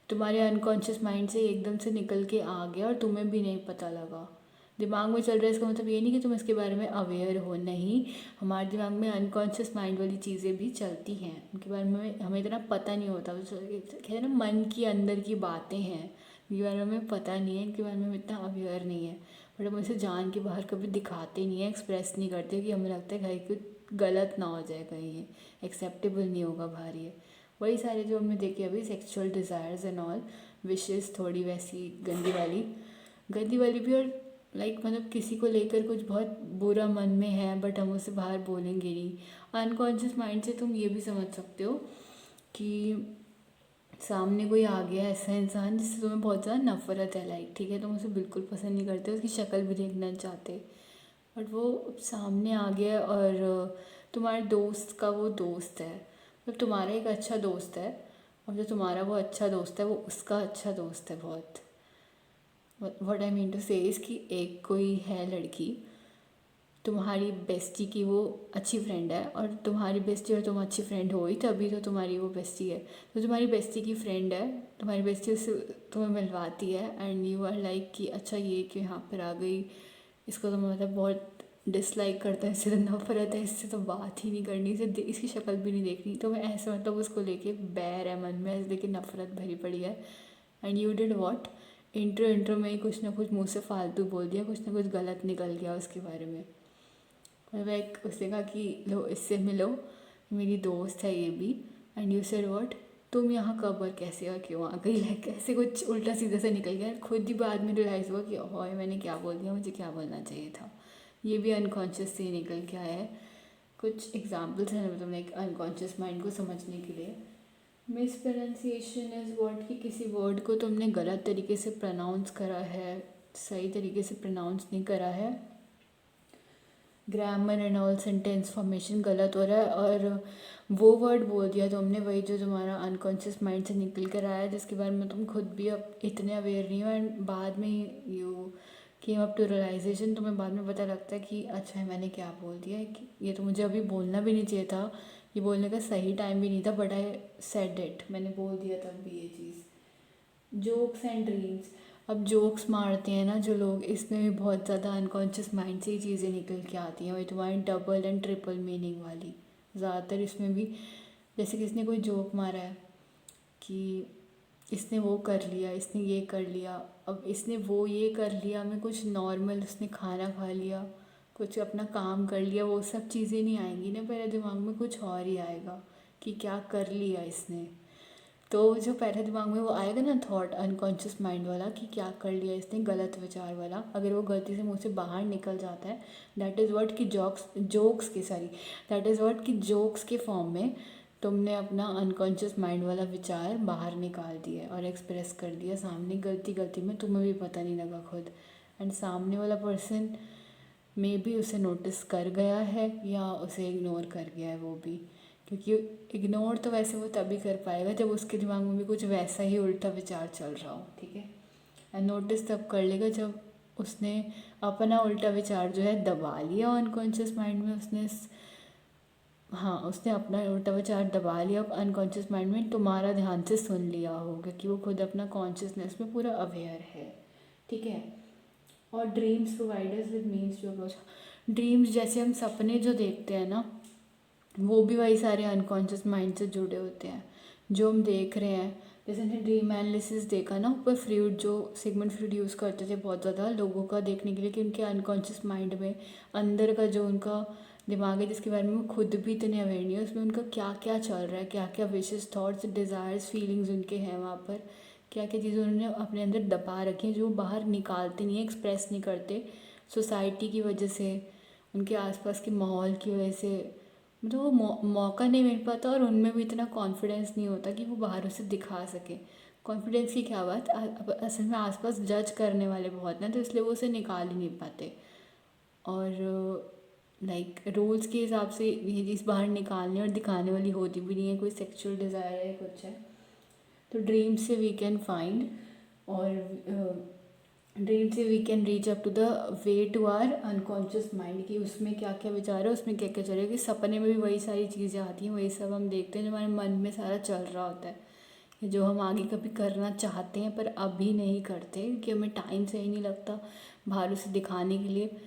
तुम्हारे अनकॉन्शियस माइंड से एकदम से निकल के आ गया और तुम्हें भी नहीं पता लगा। दिमाग में चल रहा है इसका मतलब ये नहीं कि तुम इसके बारे में अवेयर हो, नहीं। हमारे दिमाग में अनकॉन्शियस माइंड वाली चीज़ें भी चलती हैं, उनके बारे में हमें इतना पता नहीं होता। कहते हैं ना, मन की अंदर की बातें हैं, इनके बारे में हमें पता नहीं है, इनके बारे में हम इतना अवेयर नहीं है। बट हम इसे जान के बाहर कभी दिखाते नहीं है, एक्सप्रेस नहीं करते, कि हमें लगता है कहीं कुछ गलत ना हो जाए, कहीं ये एक्सेप्टेबल नहीं होगा बाहर ये। वही सारे जो हमने देखे अभी, sexual desires and all, wishes थोड़ी वैसी गंदी वाली भी, और मतलब किसी को लेकर कुछ बहुत बुरा मन में है बट हम उसे बाहर बोलेंगे नहीं। अनकॉन्शियस माइंड से तुम ये भी समझ सकते हो कि सामने कोई आ गया ऐसा इंसान जिससे तुम्हें बहुत ज़्यादा नफरत है, लाइक ठीक है, तुम उसे बिल्कुल पसंद नहीं करते, उसकी शक्ल भी देखना चाहते, बट वो सामने आ गया और तुम्हारे दोस्त का वो दोस्त है, मतलब तुम्हारा एक अच्छा दोस्त है, और जो तुम्हारा वो अच्छा दोस्त है वो उसका अच्छा दोस्त है बहुत। व्हाट आई मीन टू से इज़ कि एक कोई है लड़की, तुम्हारी बेस्टी की वो अच्छी फ्रेंड है, और तुम्हारी बेस्टी और तुम अच्छी फ्रेंड हो ही तभी तो तुम्हारी वो बेस्टी है। तो तुम्हारी बेस्टी की फ्रेंड है, तुम्हारी बेस्टी उससे तुम्हें मिलवाती है एंड यू आर लाइक कि अच्छा ये कि यहाँ पर आ गई, इसको तो मतलब बहुत डिसलाइक करता है, इससे तो नफरत है, इससे तो बात ही नहीं करनी, इसकी शक्ल भी नहीं देखनी, तो मैं ऐसे मतलब उसको लेके बैर है मन में, ऐसे लेके नफरत भरी पड़ी है। And you did what, intro में ही कुछ ना कुछ मुँह से फालतू बोल दिया, कुछ ना कुछ गलत निकल गया उसके बारे में। मैं एक उसने कहा कि लो इससे मिलो, मेरी दोस्त है ये भी, एंड यू सेड व्हाट, तुम यहाँ कब और कैसे और क्यों आ गई, लाइक ऐसे कुछ उल्टा सीधा से निकल गया। खुद ही बाद में रियलाइज़ हुआ कि ओह मैंने क्या बोल दिया, मुझे क्या बोलना चाहिए था। ये भी अनकॉन्शियस से ही निकल के आया है। कुछ एग्जाम्पल्स हैं मतलब लाइक अनकॉन्शियस माइंड को समझने के लिए। मिस प्रोनाउंसिएशन इज़ वर्ड कि किसी वर्ड को तुमने गलत तरीके से प्रोनाउंस करा है, सही तरीके से प्रोनाउंस नहीं करा है, grammar and all sentence formation गलत हो रहा है, और वो वर्ड बोल दिया तुमने वही जो तुम्हारा अनकॉन्शियस माइंड से निकल कर आया, जिसके बारे में तुम खुद भी अब इतने अवेयर नहीं हो, एंड बाद में you came up to realization, तुम्हें बाद में पता लगता है कि अच्छा मैंने क्या बोल दिया है, कि ये तो मुझे अभी बोलना भी नहीं चाहिए था, ये बोलने का सही टाइम भी नहीं था, बट आई सेड इट, मैंने बोल दिया तब भी ये चीज़। जोक्स एंड ड्रीम्स, अब जोक्स मारते हैं ना जो लोग, इसमें भी बहुत ज़्यादा अनकॉन्शियस माइंड से ही चीज़ें निकल के आती हैं, वही तुम्हारी डबल एंड ट्रिपल मीनिंग वाली। ज़्यादातर इसमें भी जैसे किसने कोई जोक मारा है कि इसने वो कर लिया, इसने ये कर लिया, अब इसने वो ये कर लिया में कुछ नॉर्मल, उसने खाना खा लिया, कुछ अपना काम कर लिया, वो सब चीज़ें नहीं आएंगी ना, पहले दिमाग में कुछ और ही आएगा कि क्या कर लिया इसने। तो जो पहले दिमाग में वो आएगा ना थॉट, अनकॉन्शियस माइंड वाला कि क्या कर लिया इसने, गलत विचार वाला, अगर वो गलती से मुंह से बाहर निकल जाता है, दैट इज़ व्हाट कि दैट इज़ व्हाट कि जोक्स के फॉर्म में तुमने अपना अनकॉन्शियस माइंड वाला विचार बाहर निकाल दिया और एक्सप्रेस कर दिया सामने, गलती में, तुम्हें भी पता नहीं लगा खुद, एंड सामने वाला पर्सन मे बी उसे नोटिस कर गया है या उसे इग्नोर कर गया है वो भी, क्योंकि इग्नोर तो वैसे वो तभी कर पाएगा जब उसके दिमाग में भी कुछ वैसा ही उल्टा विचार चल रहा हो, ठीक है। एंड नोटिस तब कर लेगा जब उसने अपना उल्टा विचार जो है दबा लिया अनकॉन्शियस माइंड में, हाँ उसने अपना उल्टा विचार दबा लिया अनकॉन्शियस माइंड में, तुम्हारा ध्यान से सुन लिया होगा कि वो खुद अपना कॉन्शियसनेस में पूरा अवेयर है, ठीक है। और dreams providers with means to approach, dreams जैसे हम सपने जो देखते हैं ना, वो भी वही सारे अनकॉन्शियस माइंड से जुड़े होते हैं जो हम देख रहे हैं। जैसे हमने ड्रीम एनालिसिस देखा ना ऊपर, फ्रूड जो सिगमंड फ्रूड यूज़ करते थे बहुत ज़्यादा लोगों का देखने के लिए कि उनके अनकॉन्शियस माइंड में अंदर का जो उनका दिमाग है जिसके बारे में वो खुद भी इतने अवेयर नहीं है, उसमें उनका क्या क्या चल रहा है, क्या क्या विशेस, थॉट्स, डिज़ायर्स, फीलिंग्स उनके हैं वहाँ पर, क्या क्या चीज़ें उन्होंने अपने अंदर दबा रखी हैं जो वो बाहर निकालते नहीं है, एक्सप्रेस नहीं करते, सोसाइटी की वजह से, उनके आसपास के माहौल की वजह से, मतलब वो मौका नहीं मिल पाता, और उनमें भी इतना कॉन्फिडेंस नहीं होता कि वो बाहर उसे दिखा सके। कॉन्फिडेंस की क्या बात, असल में आसपास जज करने वाले बहुत हैं तो इसलिए वो उसे निकाल ही नहीं पाते, और लाइक रूल्स के हिसाब से ये चीज़ बाहर निकालने और दिखाने वाली होती भी नहीं है, कोई सेक्सुअल डिज़ायर है कुछ है। तो ड्रीम से वी कैन फाइंड, और ड्रीम से we can reach up to the way to our unconscious mind, कि उसमें क्या क्या विचार है, उसमें क्या क्या चल रहा है, कि सपने में भी वही सारी चीज़ें आती हैं, वही सब हम देखते हैं जो हमारे मन में सारा चल रहा होता है, कि जो हम आगे कभी करना चाहते हैं पर अभी नहीं करते क्योंकि हमें टाइम सही नहीं लगता बाहर उसे दिखाने के लिए,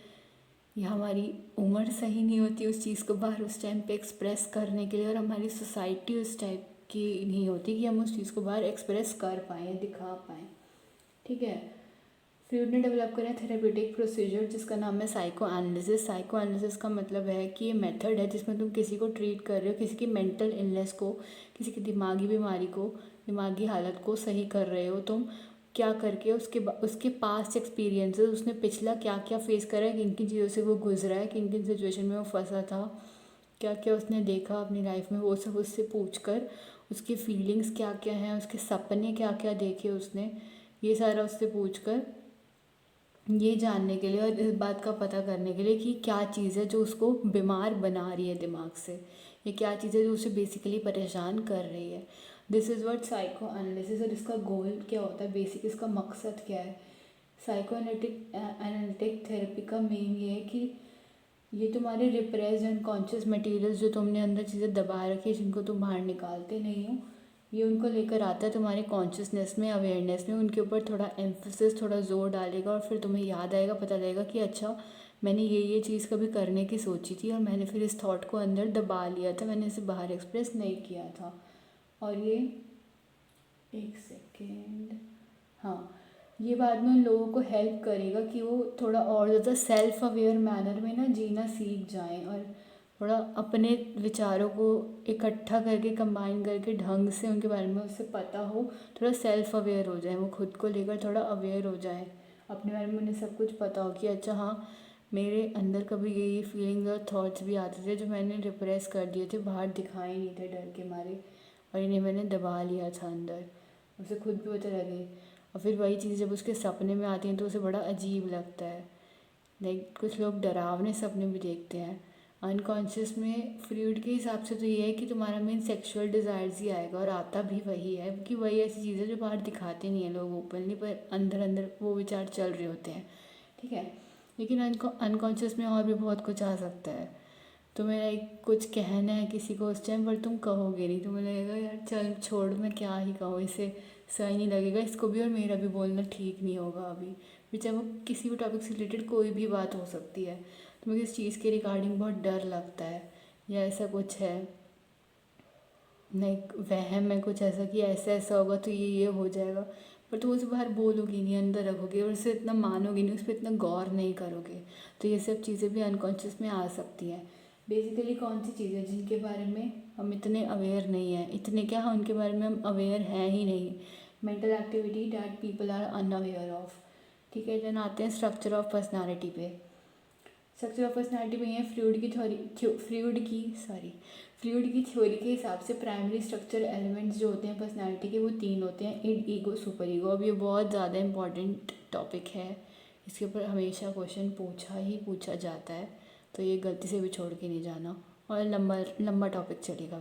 या हमारी उम्र सही नहीं होती उस चीज़ को बाहर उस टाइम पे एक्सप्रेस करने के लिए, और हमारी सोसाइटी उस टाइप की नहीं होती कि हम उस चीज़ को बाहर एक्सप्रेस कर पाएँ, दिखा पाएँ, ठीक है। फ्रूड ने डेवलप करा थेरेप्यूटिक प्रोसीजर जिसका नाम है साइको एनालिसिस। साइको एनालिसिस का मतलब है कि ये मेथड है जिसमें तुम किसी को ट्रीट कर रहे हो, किसी की मेंटल इलनेस को, किसी की दिमागी बीमारी को, दिमागी हालत को सही कर रहे हो तुम, क्या करके उसके पास्ट एक्सपीरियंसेस, उसने पिछला क्या क्या फेस करा है, किन किन चीज़ों से वो गुजरा है, किन किन सिचुएशन में वो फंसा था, क्या क्या उसने देखा अपनी लाइफ में, वो सब उससे पूछ कर, उसकी फीलिंग्स क्या क्या हैं, उसके सपने क्या क्या देखे उसने, ये सारा उससे पूछ कर, ये जानने के लिए और इस बात का पता करने के लिए कि क्या चीज़ है जो उसको बीमार बना रही है दिमाग से, ये क्या चीज़ है जो उसे बेसिकली परेशान कर रही है। This is what psycho analysis, और इसका गोल क्या होता है, बेसिक इसका मकसद क्या है। साइको एनालिटिक थेरेपी का मेन ये है कि ये तुम्हारे रिप्रेस्ड अनकॉन्शियस मटेरियल्स जो तुमने अंदर चीज़ें दबा रखी है, जिनको तुम बाहर निकालते नहीं हो, ये उनको लेकर आता है तुम्हारे कॉन्शियसनेस में, अवेयरनेस में, उनके ऊपर थोड़ा एम्फोसिस, थोड़ा जोर डालेगा, और फिर तुम्हें याद आएगा, पता लगेगा कि अच्छा मैंने ये चीज़ कभी करने की सोची थी और मैंने फिर इस थॉट को अंदर दबा लिया था, मैंने इसे बाहर एक्सप्रेस नहीं किया था। और ये एक सेकेंड, हाँ, ये बाद में उन लोगों को हेल्प करेगा कि वो थोड़ा और ज़्यादा सेल्फ अवेयर मैनर में ना जीना सीख जाएं, और थोड़ा अपने विचारों को इकट्ठा करके कंबाइन करके ढंग से उनके बारे में उससे पता हो, थोड़ा सेल्फ अवेयर हो जाए, वो खुद को लेकर थोड़ा अवेयर हो जाए, अपने बारे में उन्हें सब कुछ पता हो कि अच्छा हाँ, मेरे अंदर कभी ये फीलिंग्स और थॉट्स भी आते थे जो मैंने रिप्रेस कर दिए थे, बाहर दिखाए नहीं थे डर के मारे, और इन्हें मैंने दबा लिया था अंदर, उसे खुद भी पता लगे। और फिर वही चीज़ जब उसके सपने में आती हैं तो उसे बड़ा अजीब लगता है। लाइक कुछ लोग डरावने सपने भी देखते हैं। अनकॉन्शियस में फ्रूड के हिसाब से तो ये है कि तुम्हारा मेन सेक्सुअल डिज़ायर्स ही आएगा, और आता भी वही है, क्योंकि वही ऐसी चीज़ है जो बाहर दिखाते नहीं हैं लोग ओपनली, पर अंदर अंदर वो विचार चल रहे होते हैं, ठीक है। लेकिन अनकॉन्शियस में और भी बहुत कुछ आ सकता है। तुम्हें लाइक कुछ कहना है किसी को उस टाइम, पर तुम कहोगे नहीं, तुम्हें लगेगा यार चल छोड़, मैं क्या ही कहूँ, इसे सही नहीं लगेगा इसको भी, और मेरा भी बोलना ठीक नहीं होगा अभी भी, चाहे वो किसी भी टॉपिक से रिलेटेड कोई भी बात हो सकती है। तुम्हें किस चीज़ के रिगार्डिंग बहुत डर लगता है या ऐसा कुछ है, लाइक वहम है कुछ ऐसा कि ऐसा ऐसा होगा तो ये हो जाएगा, पर तुम उसे बाहर बोलोगी नहीं, अंदर रखोगे और उसे इतना मानोगे नहीं, उस पर इतना गौर नहीं करोगे, तो ये सब चीज़ें भी अनकॉन्शियस में आ सकती हैं। बेसिकली कौन सी चीज़ें जिनके बारे में हम इतने अवेयर नहीं हैं, इतने क्या हम उनके बारे में हम अवेयर हैं ही नहीं। Mental activity that people are unaware of, ठीक है। देन आते हैं स्ट्रक्चर ऑफ पर्सनालिटी पे। स्ट्रक्चर ऑफ पर्सनालिटी में है फ्लूइड की थ्योरी के हिसाब से प्राइमरी स्ट्रक्चर एलिमेंट्स जो होते हैं पर्सनालिटी के, वो 3 होते हैं, इड, ईगो, सुपर ईगो। अब ये बहुत ज़्यादा इंपॉर्टेंट टॉपिक है, इसके ऊपर हमेशा क्वेश्चन पूछा जाता है, तो ये गलती से भी छोड़ के नहीं जाना, और लंबा लंबा टॉपिक चलेगा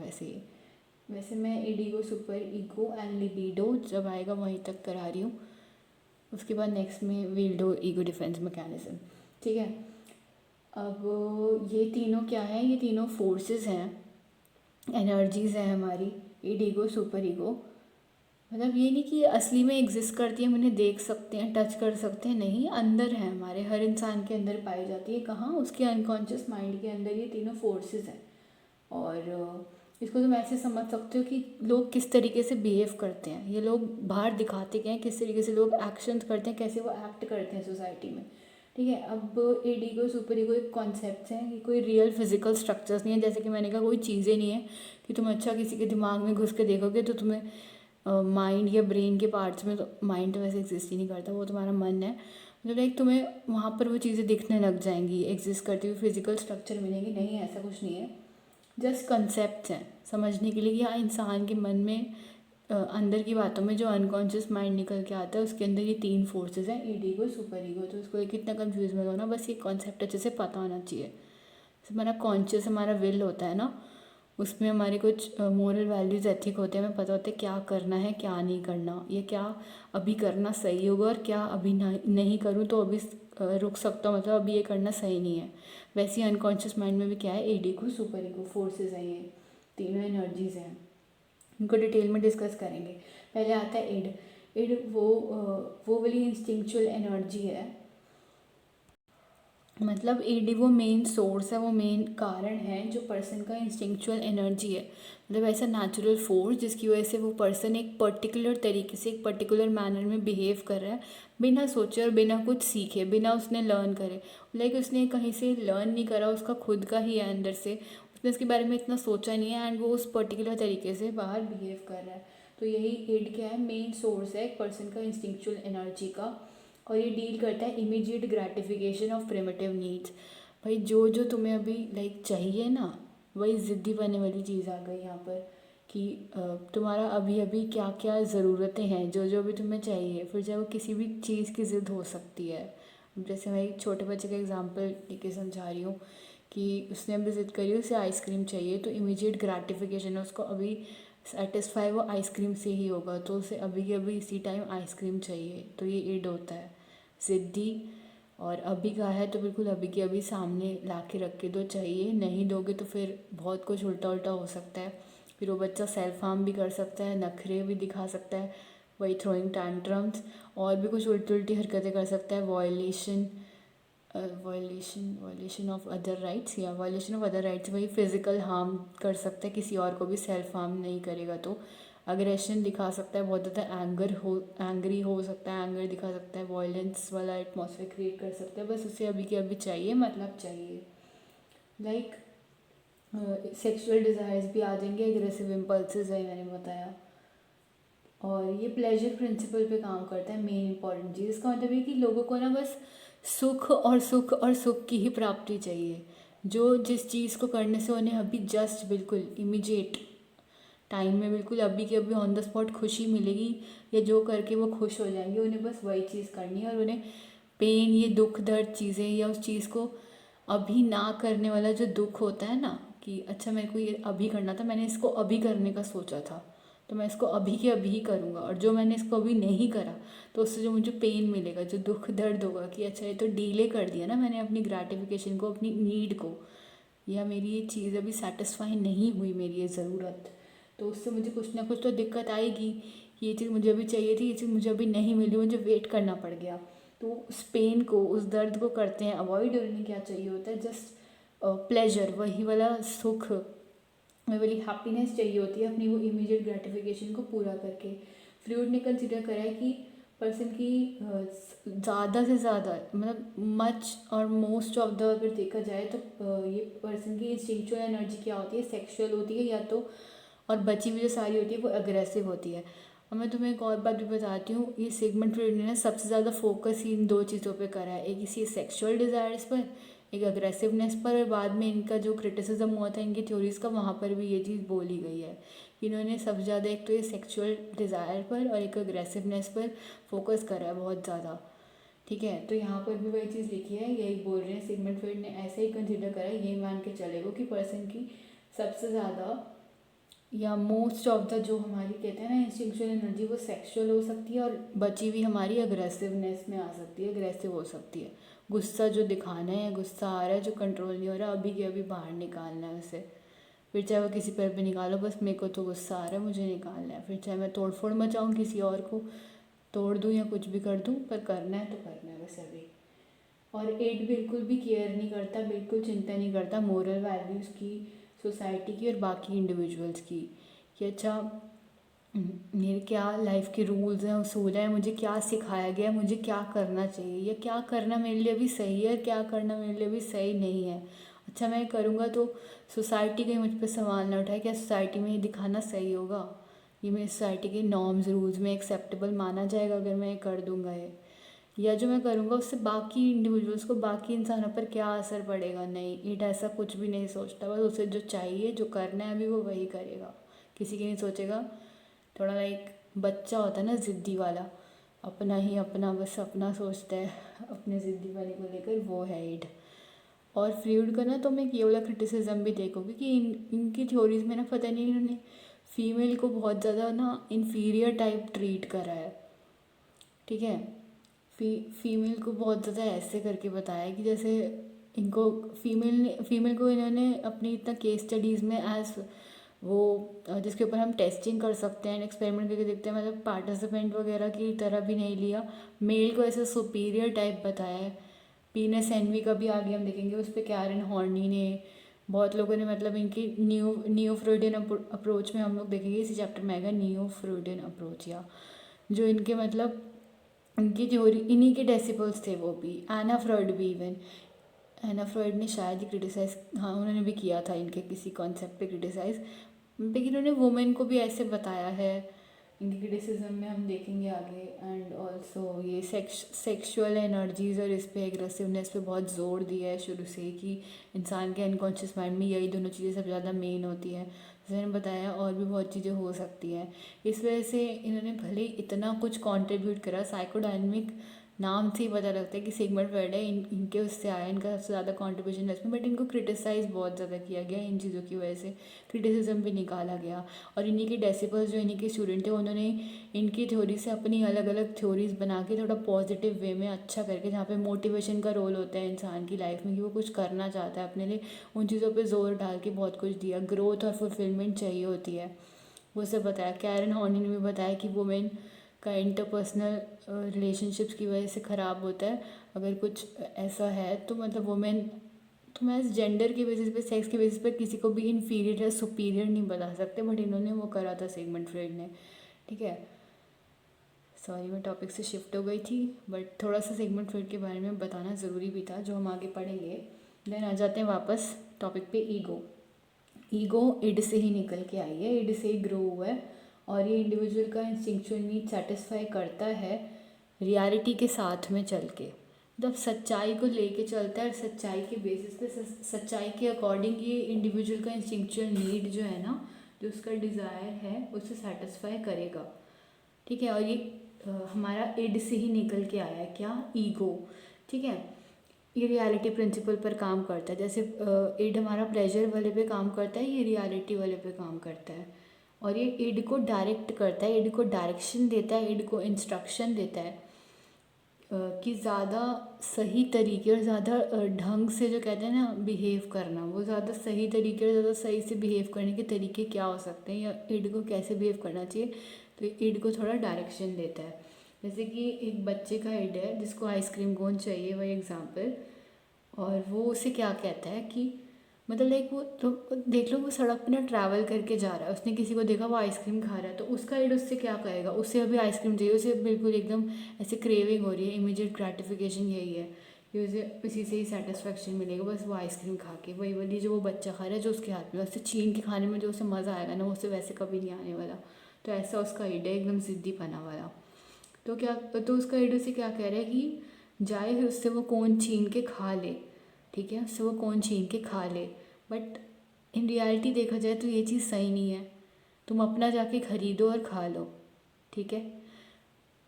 वैसे मैं id, ego, super ego and libido जब आएगा वहीं तक करा रही हूँ, उसके बाद नेक्स्ट में we'll do ego defence mechanism, ठीक है। अब ये तीनों क्या हैं, ये तीनों फोर्सेस हैं, एनर्जीज़ हैं हमारी, इड, ईगो, सुपर ईगो। मतलब ये नहीं कि असली में एग्जिस्ट करती है, हम इन्हें देख सकते हैं, टच कर सकते हैं, नहीं, अंदर है, हमारे हर इंसान के अंदर पाई जाती है। कहाँ? उसके अनकॉन्शियस माइंड के अंदर ये तीनों फोर्सेस हैं। और इसको तुम ऐसे समझ सकते हो कि लोग किस तरीके से बिहेव करते हैं, ये लोग बाहर दिखाते क्या हैं, किस तरीके से लोग एक्शन करते हैं, कैसे वो एक्ट करते हैं सोसाइटी में, ठीक है। अब इड, ईगो, सुपर ईगो एक कॉन्सेप्ट हैं, ये कोई रियल फिजिकल स्ट्रक्चर्स नहीं है, जैसे कि मैंने कहा कोई चीज़ें नहीं है कि तुम अच्छा किसी के दिमाग में घुस के देखोगे तो तुम्हें माइंड या ब्रेन के पार्ट्स में, तो माइंड तो वैसे एग्जिस्ट ही नहीं करता, वो तुम्हारा मन है, मतलब लाइक तुम्हें वहाँ पर वो चीज़ें दिखने लग जाएंगी, एग्जिस्ट करती हुई फिजिकल स्ट्रक्चर मिलेंगी, नहीं ऐसा कुछ नहीं है, जस्ट कंसेप्ट हैं समझने के लिए कि हाँ इंसान के मन में अंदर की बातों में जो अनकॉन्शियस माइंड निकल के आता है उसके अंदर ये 3 फोर्सेस हैं, इड, ईगो, सुपर ईगो। तो उसको कितना कंफ्यूज मत होना, बस ये कॉन्सेप्ट अच्छे से पता होना चाहिए। हमारा कॉन्शियस, हमारा विल होता है ना, उसमें हमारे कुछ मोरल वैल्यूज़, एथिक होते हैं, हमें पता होता है क्या करना है क्या नहीं करना, ये क्या अभी करना सही होगा और क्या अभी नहीं करूँ तो अभी रुक सकता हूँ, मतलब अभी ये करना सही नहीं है। वैसे ही अनकॉन्शियस माइंड में भी क्या है, id, ego, super ego forces हैं, ये तीनों एनर्जीज़ हैं, इनको डिटेल में डिस्कस करेंगे। पहले आता है इड। इड वो वाली इंस्टिंक्चुअल एनर्जी है, मतलब ईडी वो मेन सोर्स है, वो मेन कारण है जो पर्सन का इंस्टिंक्चुअल एनर्जी है, मतलब ऐसा नेचुरल फोर्स जिसकी वजह से वो पर्सन एक पर्टिकुलर तरीके से, एक पर्टिकुलर मैनर में बिहेव कर रहा है, बिना सोचे और बिना कुछ सीखे, बिना उसने लर्न करे, लाइक उसने कहीं से लर्न नहीं करा, उसका खुद का ही है अंदर से, उसने उसके बारे में इतना सोचा नहीं है एंड वो उस पर्टिकुलर तरीके से बाहर बिहेव कर रहा है। तो यही ईड क्या है, मेन सोर्स है एक पर्सन का इंस्टिंक्चुअल एनर्जी का, और ये डील करता है immediate gratification of primitive needs. भाई जो जो तुम्हें अभी लाइक चाहिए ना, वही ज़िद्दी बनने वाली चीज़ आ गई यहाँ पर कि तुम्हारा अभी अभी क्या क्या ज़रूरतें हैं, जो जो अभी तुम्हें चाहिए, फिर चाहे वो किसी भी चीज़ की ज़िद हो सकती है। जैसे मैं एक छोटे बच्चे का एग्जांपल लेके समझा रही हूँ कि उसने अभी ज़िद करी, उसे आइसक्रीम चाहिए, तो इमीडिएट ग्रेटिफिकेशन है उसको अभी सेटिस्फाई वो आइसक्रीम से ही होगा, तो उसे अभी के अभी इसी टाइम आइसक्रीम चाहिए, तो ये ईड होता है ज़िद्दी। और अभी का है तो बिल्कुल अभी के अभी सामने ला के रख के दो, चाहिए, नहीं दोगे तो फिर बहुत कुछ उल्टा उल्टा हो सकता है। फिर वो बच्चा सेल्फ हार्म भी कर सकता है, नखरे भी दिखा सकता है, वही थ्रोइंग टैंट्रम्स, और भी कुछ उल्टी उल्टी हरकतें कर सकता है, वायलेशन ऑफ अदर राइट्स, या वायलेशन ऑफ अदर राइट्स, वही फिज़िकल हार्म कर सकता है किसी और को भी, सेल्फ हार्म नहीं करेगा तो। अग्रेशन दिखा सकता है, बहुत ज़्यादा एंग्री हो सकता है, एंगर दिखा सकता है, वायलेंस वाला एटमॉस्फेयर क्रिएट कर सकता है, बस उसे अभी के अभी चाहिए, मतलब चाहिए। लाइक सेक्सुअल डिज़ायर्स भी आ जाएंगे, एग्रेसिव इम्पल्सेस है मैंने बताया। और ये प्लेजर प्रिंसिपल पे काम करता है, मेन इंपॉर्टेंट चीज़। इसका मतलब ये कि लोगों को ना बस सुख और सुख और सुख की ही प्राप्ति चाहिए, जो जिस चीज़ को करने से उन्हें अभी जस्ट बिल्कुल इमीडिएट टाइम में बिल्कुल अभी के अभी ऑन द स्पॉट खुशी मिलेगी, या जो करके वो खुश हो जाएंगे, उन्हें बस वही चीज़ करनी है। और उन्हें पेन, ये दुख दर्द चीज़ें, या उस चीज़ को अभी ना करने वाला जो दुख होता है ना, कि अच्छा मेरे को ये अभी करना था, मैंने इसको अभी करने का सोचा था, तो मैं इसको अभी के अभी ही करूँगा, और जो मैंने इसको अभी नहीं करा तो उससे जो मुझे पेन मिलेगा, जो दुख दर्द होगा कि अच्छा ये तो डीले कर दिया ना मैंने अपनी ग्रेटिफिकेशन को, अपनी नीड को, या मेरी ये चीज़ अभी सेटिस्फाई नहीं हुई, मेरी ये ज़रूरत, तो उससे मुझे कुछ ना कुछ तो दिक्कत आएगी। ये चीज़ मुझे अभी चाहिए थी, ये चीज़ मुझे अभी नहीं मिली, मुझे वेट करना पड़ गया। तो उस पेन को, उस दर्द को करते हैं अवॉइड, और उन्हें क्या चाहिए होता है, जस्ट प्लेजर, वही वाला सुख, वही वाली हैप्पीनेस चाहिए होती है अपनी, वो इमीडिएट ग्रेटिफिकेशन को पूरा करके। फ्रूड ने कंसिडर करा है कि पर्सन की ज़्यादा से ज़्यादा, मतलब मच और मोस्ट ऑफ द, अगर देखा जाए तो ये पर्सन की इंस्टिंक्चुअल एनर्जी क्या होती है, सेक्सुअल होती है या तो, और बची हुई जो सारी होती है वो अग्रेसिव होती है। अब मैं तुम्हें एक और बात भी बताती हूँ, ये सिगमंड फ्रॉइड ने सबसे ज़्यादा फोकस ही इन दो चीज़ों पे करा है, एक इसी सेक्सुअल डिज़ायर्स पर, एक अग्रेसिवनेस पर, और बाद में इनका जो क्रिटिसिज्म हुआ था इनकी थ्योरीज़ का, वहाँ पर भी ये चीज़ बोली गई है कि इन्होंने सबसे ज़्यादा एक तो ये सेक्सुअल डिज़ायर पर और एक अग्रेसिवनेस पर फोकस करा है बहुत ज़्यादा। ठीक है, तो यहाँ पर भी वही चीज़ लिखी है, यही बोल रहे हैं सिगमंड फ्रॉइड ने ऐसे ही कंसिडर करा है, यही मान के चलेगो कि पर्सन की सबसे ज़्यादा या मोस्ट ऑफ द जो हमारी कहते हैं ना इंस्टिंक्चुअल एनर्जी, वो सेक्सुअल हो सकती है, और बची हुई हमारी अग्रेसिवनेस में आ सकती है, अग्रेसिव हो सकती है। गुस्सा जो दिखाना है, गुस्सा आ रहा है जो कंट्रोल नहीं हो रहा, अभी के अभी बाहर निकालना है उसे, फिर चाहे वो किसी पर भी निकालो, बस मेरे को तो गुस्सा आ रहा है, मुझे निकालना है, फिर चाहे मैं तोड़ फोड़ मचाऊँ, किसी और को तोड़ दूँ या कुछ भी कर दूँ, पर करना है तो करना है बस अभी। और एड बिल्कुल भी केयर नहीं करता, बिल्कुल चिंता नहीं करता मोरल वैल्यूज़ की, सोसाइटी की और बाकी इंडिविजुअल्स की, कि अच्छा मेरे क्या लाइफ के रूल्स हैं, उसूल हैं, मुझे क्या सिखाया गया है, मुझे क्या करना चाहिए, या क्या करना मेरे लिए भी सही है, क्या करना मेरे लिए भी सही नहीं है। अच्छा मैं करूँगा तो सोसाइटी कहीं मुझ पर सवाल ना उठाए, क्या सोसाइटी में ये दिखाना सही होगा, ये मेरी सोसाइटी के नॉर्म्स रूल्स में एक्सेप्टेबल माना जाएगा अगर मैं ये कर दूँगा ये, या जो मैं करूँगा उससे बाकी इंडिविजुअल्स को, बाकी इंसानों पर क्या असर पड़ेगा। नहीं, ईट ऐसा कुछ भी नहीं सोचता, बस उसे जो चाहिए, जो करना है अभी वो वही करेगा, किसी की नहीं सोचेगा। थोड़ा लाइक बच्चा होता है ना ज़िद्दी वाला, अपना ही अपना, बस अपना सोचता है, अपने ज़िद्दी वाले को लेकर, वो है ईड। और फ्लूइड का ना तो मैं ये वाला क्रिटिसिज्म भी देखूँगी कि इनकी थ्योरीज में ना पता नहीं इन्होंने फीमेल को बहुत ज़्यादा ना इन्फीरियर टाइप ट्रीट करा है। ठीक है, फीमेल को बहुत ज़्यादा ऐसे करके बताया कि जैसे इनको फीमेल को इन्होंने अपनी इतना केस स्टडीज़ में एज वो जिसके ऊपर हम टेस्टिंग कर सकते हैं, एक्सपेरिमेंट करके देखते हैं, मतलब पार्टिसिपेंट वगैरह की तरह भी नहीं लिया, मेल को ऐसे सुपीरियर टाइप बताया है। पीनस एनवी का भी आगे हम देखेंगे, उस पर कैरन हॉर्नी ने, बहुत लोगों ने, मतलब इनकी न्यू फ्रोइडियन अप्रोच में हम लोग देखेंगे, इसी चैप्टर में आएगा न्यू फ्रोइडियन अप्रोच, या जो इनके मतलब इनकी थ्योरी, इन्हीं के डेसिबल्स थे वो भी, एना फ्रॉइड भी, इवन एना फ्रॉइड ने शायद ही क्रिटिसाइज, हाँ उन्होंने भी किया था इनके किसी कॉन्सेप्ट पे क्रिटिसाइज, लेकिन उन्होंने वुमेन को भी ऐसे बताया है इनकी क्रिटिसिज्म में हम देखेंगे आगे। एंड ऑल्सो ये सेक्सुअल एनर्जीज और इस पे एग्रेसिवनेस पे बहुत ज़ोर दिया है शुरू से कि इंसान के अनकॉन्शियस माइंड में यही दोनों चीज़ें सबसे ज़्यादा मेन होती हैं। जैसे मैंने बताया और भी बहुत चीज़ें हो सकती हैं। इस वजह से इन्होंने भले ही इतना कुछ कंट्रीब्यूट करा, साइकोडायनेमिक नाम से ही पता लगता है कि सिगमंड फ्रॉइड है, इनके उससे आया, इनका सबसे ज़्यादा कंट्रीब्यूशन है इसमें। बट इनको क्रिटिसाइज़ बहुत ज़्यादा किया गया इन चीज़ों की वजह से, क्रिटिसिज्म भी निकाला गया। और इन्हीं के डेसिपल्स जो इन्हीं के स्टूडेंट थे, उन्होंने इनकी थ्योरी से अपनी अलग अलग थ्योरीज बना के थोड़ा पॉजिटिव वे में अच्छा करके, जहाँ पे मोटिवेशन का रोल होता है इंसान की लाइफ में कि वो कुछ करना चाहता है अपने लिए, उन चीज़ों पे जोर डाल के बहुत कुछ दिया। ग्रोथ और फुलफिलमेंट चाहिए होती है, वो सब बताया। कैरन हॉर्नी ने भी बताया कि वुमेन का इंटरपर्सनल रिलेशनशिप्स की वजह से ख़राब होता है। अगर कुछ ऐसा है तो मतलब वुमेन, तो मैं जेंडर के बेसिस पे, सेक्स के बेसिस पे किसी को भी इन्फीरियर या सुपीरियर नहीं बता सकते, बट इन्होंने वो करा था सिगमंड फ्रॉइड ने। ठीक है, सॉरी मैं टॉपिक से शिफ्ट हो गई थी, बट थोड़ा सा सिगमंड फ्रॉइड के बारे में बताना ज़रूरी भी था, जो हम आगे पढ़ेंगे। देन आ जाते हैं वापस टॉपिक पे। ईगो इड से ही निकल के आई है, इड से ही ग्रो हुआ है, और ये इंडिविजुअल का इंस्टिंक्चुअल नीड सेटिस्फाई करता है रियलिटी के साथ में चल के। मतलब सच्चाई को लेके चलता है, और सच्चाई के बेसिस पे, सच्चाई के अकॉर्डिंग ये इंडिविजुअल का इंस्टिंक्चुअल नीड जो है ना, जो उसका डिज़ायर है, उसे सेटिस्फाई करेगा। ठीक है, और ये हमारा इड से ही निकल के आया है, क्या, ईगो। ठीक है, ये रियलिटी प्रिंसिपल पर काम करता है। जैसे इड हमारा प्लेजर वाले पे काम करता है, ये रियलिटी वाले पे काम करता है। और ये इड को डायरेक्ट करता है, इड को डायरेक्शन देता है, इड को इंस्ट्रक्शन देता है कि ज़्यादा सही तरीके और ज़्यादा ढंग से, जो कहते हैं ना बिहेव करना, वो ज़्यादा सही तरीके और ज़्यादा सही से बिहेव करने के तरीके क्या हो सकते हैं, या इड को कैसे बिहेव करना चाहिए। तो इड को थोड़ा डायरेक्शन देता है। जैसे कि एक बच्चे का इड है जिसको आइसक्रीम कोन चाहिए, वही एग्जाम्पल, और वो उसे क्या कहता है कि मतलब लाइक वो तो देख लो, वो सड़क पे ना ट्रैवल करके जा रहा है, उसने किसी को देखा वो आइसक्रीम खा रहा है, तो उसका इड उससे क्या कहेगा, उससे अभी आइसक्रीम चाहिए, उसे बिल्कुल एकदम ऐसे क्रेविंग हो रही है, इमीडिएट ग्रेटिफिकेशन यही है कि उसे इसी से ही सेटिस्फेक्शन मिलेगा, बस वो आइसक्रीम खा के। वही वाली जो वो बच्चा खा रहा है, जो उसके हाथ में, उससे छीन के खाने में जो उसे मज़ा आएगा ना, वो उसे वैसे कभी नहीं आने वाला। तो ऐसा उसका इड है, एकदम ज़िद्दी पना वाला। तो क्या, तो उसका इड उसे क्या कह रहा है कि जाए फिर उससे वो कोन छीन के खा ले। ठीक है, उससे वो कोन छीन के खा ले, बट इन रियलिटी देखा जाए तो ये चीज़ सही नहीं है। तुम अपना जाके खरीदो और खा लो। ठीक है,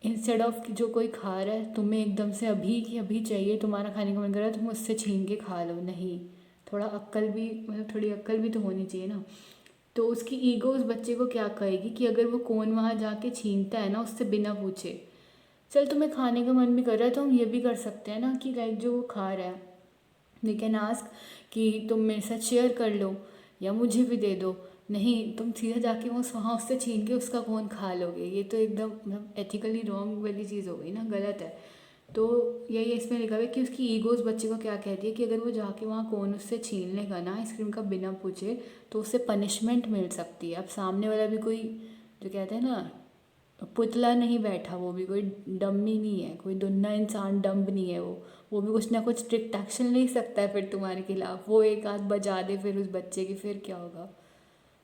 इंस्टेड ऑफ जो कोई खा रहा है, तुम्हें एकदम से अभी की अभी चाहिए, तुम्हारा खाने का मन कर रहा है, तुम उससे छीन के खा लो। नहीं, थोड़ा अक्ल भी, मतलब थोड़ी अक्ल भी तो होनी चाहिए ना। तो उसकी ईगो उस बच्चे को क्या कहेगी कि अगर वो कौन वहाँ जाके छीनता है ना उससे बिना पूछे, चल तुम्हें खाने का मन भी कर रहा है तो हम ये भी कर सकते हैं ना कि लाइक जो वो खा रहा है, वी कैन आस्क कि तुम मेरे साथ शेयर कर लो या मुझे भी दे दो। नहीं, तुम सीधा जाके वो वहाँ उससे छीन के उसका कौन खा लोगे, ये तो एकदम मतलब एथिकली रॉन्ग वाली चीज़ हो गई ना, गलत है। तो यही इसमें लिखा हुआ है कि उसकी ईगो उस बच्चे को क्या कहती है कि अगर वो जाके वहाँ कौन उससे छीन लेगा ना आइसक्रीम का बिना पूछे, तो उससे पनिशमेंट मिल सकती है। अब सामने वाला भी कोई, जो कहते हैं ना, पुतला नहीं बैठा, वो भी कोई डम्मी नहीं है, कोई दुन्ना इंसान डम्ब नहीं है, वो भी कुछ ना कुछ स्ट्रिक्ट एक्शन ले सकता है फिर तुम्हारे खिलाफ। वो एक आध बजा दे फिर उस बच्चे की, फिर क्या होगा,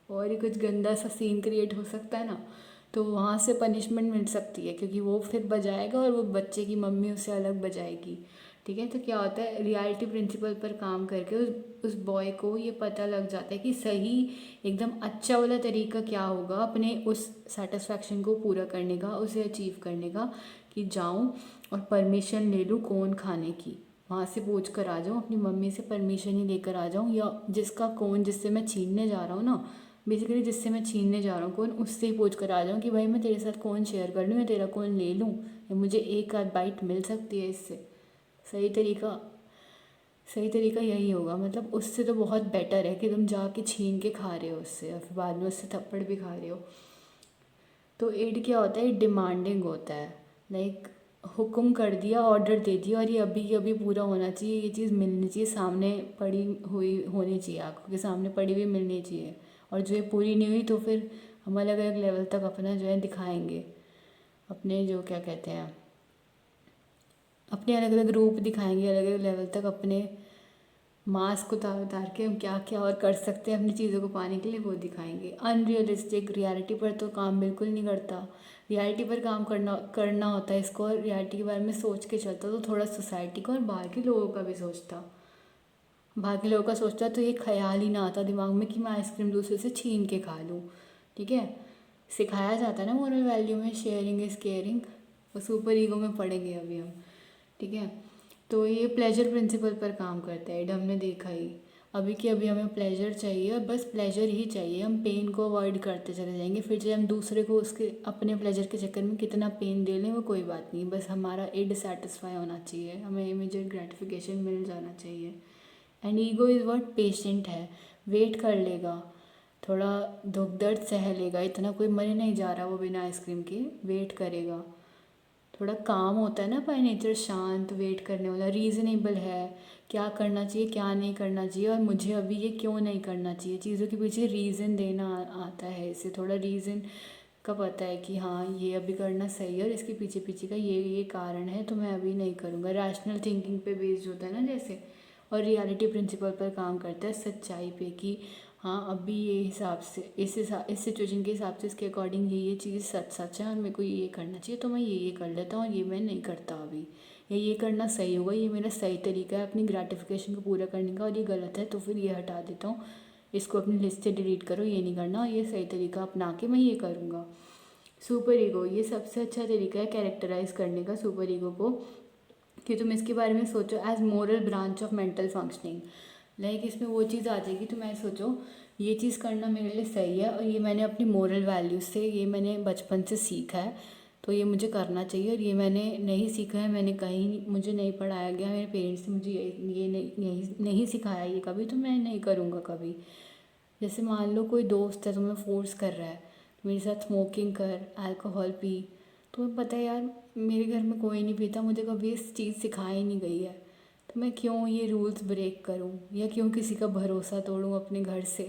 और ही कुछ गंदा सा सीन क्रिएट हो सकता है ना। तो वहाँ से पनिशमेंट मिल सकती है, क्योंकि वो फिर बजाएगा और वो बच्चे की मम्मी उससे अलग बजाएगी। ठीक है, तो क्या होता है, रियलिटी प्रिंसिपल पर काम करके उस बॉय को ये पता लग जाता है कि सही एकदम अच्छा वाला तरीका क्या होगा अपने उस सेटिस्फैक्शन को पूरा करने का, उसे अचीव करने का, कि जाऊँ और परमिशन ले लूँ कौन खाने की, वहाँ से पूछ कर आ जाऊँ, अपनी मम्मी से परमिशन ही लेकर आ जाऊँ, या जिसका कौन, जिससे मैं छीनने जा रहा हूँ ना, बेसिकली जिससे मैं छीनने जा रहा हूँ कौन, उससे ही पूछ कर आ जाऊँ कि भाई मैं तेरे साथ कौन शेयर कर लूँ या तेरा कौन ले लूँ, या मुझे एक आध बाइट मिल सकती है इससे। सही तरीका, सही तरीका यही होगा। मतलब उससे तो बहुत बेटर है कि तुम जाके छीन के खा रहे हो उससे, और फिर बाद में उससे थप्पड़ भी खा रहे हो। तो एड क्या होता है, डिमांडिंग होता है, लाइक हुक्म कर दिया, ऑर्डर दे दिया, और ये अभी अभी पूरा होना चाहिए, ये चीज़ मिलनी चाहिए, सामने पड़ी हुई होनी चाहिए, आंखों के सामने पड़ी हुई मिलनी चाहिए। और जो ये पूरी नहीं हुई तो फिर हम अलग अलग लेवल तक अपना जो है दिखाएंगे, अपने जो क्या कहते हैं, अपने अलग अलग रूप दिखाएंगे, अलग अलग लेवल तक अपने मास्क उतार उतार के हम क्या क्या और कर सकते हैं अपनी चीज़ों को पाने के लिए वो दिखाएंगे। अनरियलिस्टिक, रियलिटी पर तो काम बिल्कुल नहीं करता। रियलिटी पर काम करना करना होता है इसको, और रियलिटी के बारे में सोच के चलता तो थोड़ा सोसाइटी का और बाहर के लोगों का भी सोचता। बाकी लोगों का सोचता तो ये ख्याल ही ना आता दिमाग में कि मैं आइसक्रीम दूसरे से छीन के खा लूँ। ठीक है, सिखाया जाता है ना मोरल वैल्यू में, शेयरिंग इज़ केयरिंग। वो सुपर ईगो में पढ़ेंगे अभी हम। ठीक है, तो ये प्लेजर प्रिंसिपल पर काम करता है, हमने देखा ही अभी कि अभी हमें प्लेजर चाहिए और बस प्लेजर ही चाहिए। हम पेन को अवॉइड करते चले जाएंगे, फिर चाहे हम दूसरे को उसके अपने प्लेजर के चक्कर में कितना पेन दे लें वो कोई बात नहीं, बस हमारा इड सेटिस्फाई होना चाहिए, हमें इमीडिएट ग्रेटिफिकेशन मिल जाना चाहिए। And ego is what, patient है, वेट कर लेगा, थोड़ा दुख दर्द सह लेगा, इतना कोई मर नहीं जा रहा वो बिना आइसक्रीम के, वेट करेगा। थोड़ा काम होता है ना बाय नेचर, शांत, वेट करने वाला, रीज़नेबल है, क्या करना चाहिए क्या नहीं करना चाहिए और मुझे अभी ये क्यों नहीं करना चाहिए, चीज़ों के पीछे रीज़न देना आता है इसे, थोड़ा रीज़न का पता है कि हाँ ये अभी करना सही है और इसके पीछे पीछे का ये कारण है तो मैं अभी नहीं करूँगा। रैशनल थिंकिंग पे बेस्ड होता है ना जैसे। और रियलिटी प्रिंसिपल पर काम करता है, सच्चाई पे, कि हाँ अभी ये हिसाब से इस सिचुएशन के हिसाब से इसके अकॉर्डिंग ये चीज़ सच सच है और मेरे को ये करना चाहिए तो मैं ये कर लेता हूँ और ये मैं नहीं करता अभी, या ये करना सही होगा, ये मेरा सही तरीका है अपनी ग्रेटिफिकेशन को पूरा करने का और ये गलत है तो फिर ये हटा देता हूँ, इसको अपनी लिस्ट से डिलीट करो, ये नहीं करना, और ये सही तरीका अपना के मैं ये करूँगा। सुपर ईगो, ये सबसे अच्छा तरीका है कैरेक्टराइज करने का सुपर ईगो को, कि तुम इसके बारे में सोचो as moral branch of mental functioning. Like इसमें वो चीज़ आ जाएगी, तुम ऐसे सोचो ये चीज़ करना मेरे लिए सही है और ये मैंने अपनी मोरल वैल्यूज़ से, ये मैंने बचपन से सीखा है तो ये मुझे करना चाहिए, और ये मैंने नहीं सीखा है, मैंने कहीं मुझे नहीं पढ़ाया गया, मेरे पेरेंट्स ने मुझे ये नहीं सिखाया ये कभी, तो मैं नहीं करूँगा कभी। जैसे मान लो कोई दोस्त है तुम्हें फोर्स कर रहा है मेरे साथ स्मोकिंग कर, अल्कोहल पी, तुम्हें पता है यार मेरे घर में कोई नहीं पीता, मुझे कभी इस चीज़ सिखाई नहीं गई है, तो मैं क्यों ये रूल्स ब्रेक करूं या क्यों किसी का भरोसा तोड़ूं अपने घर से,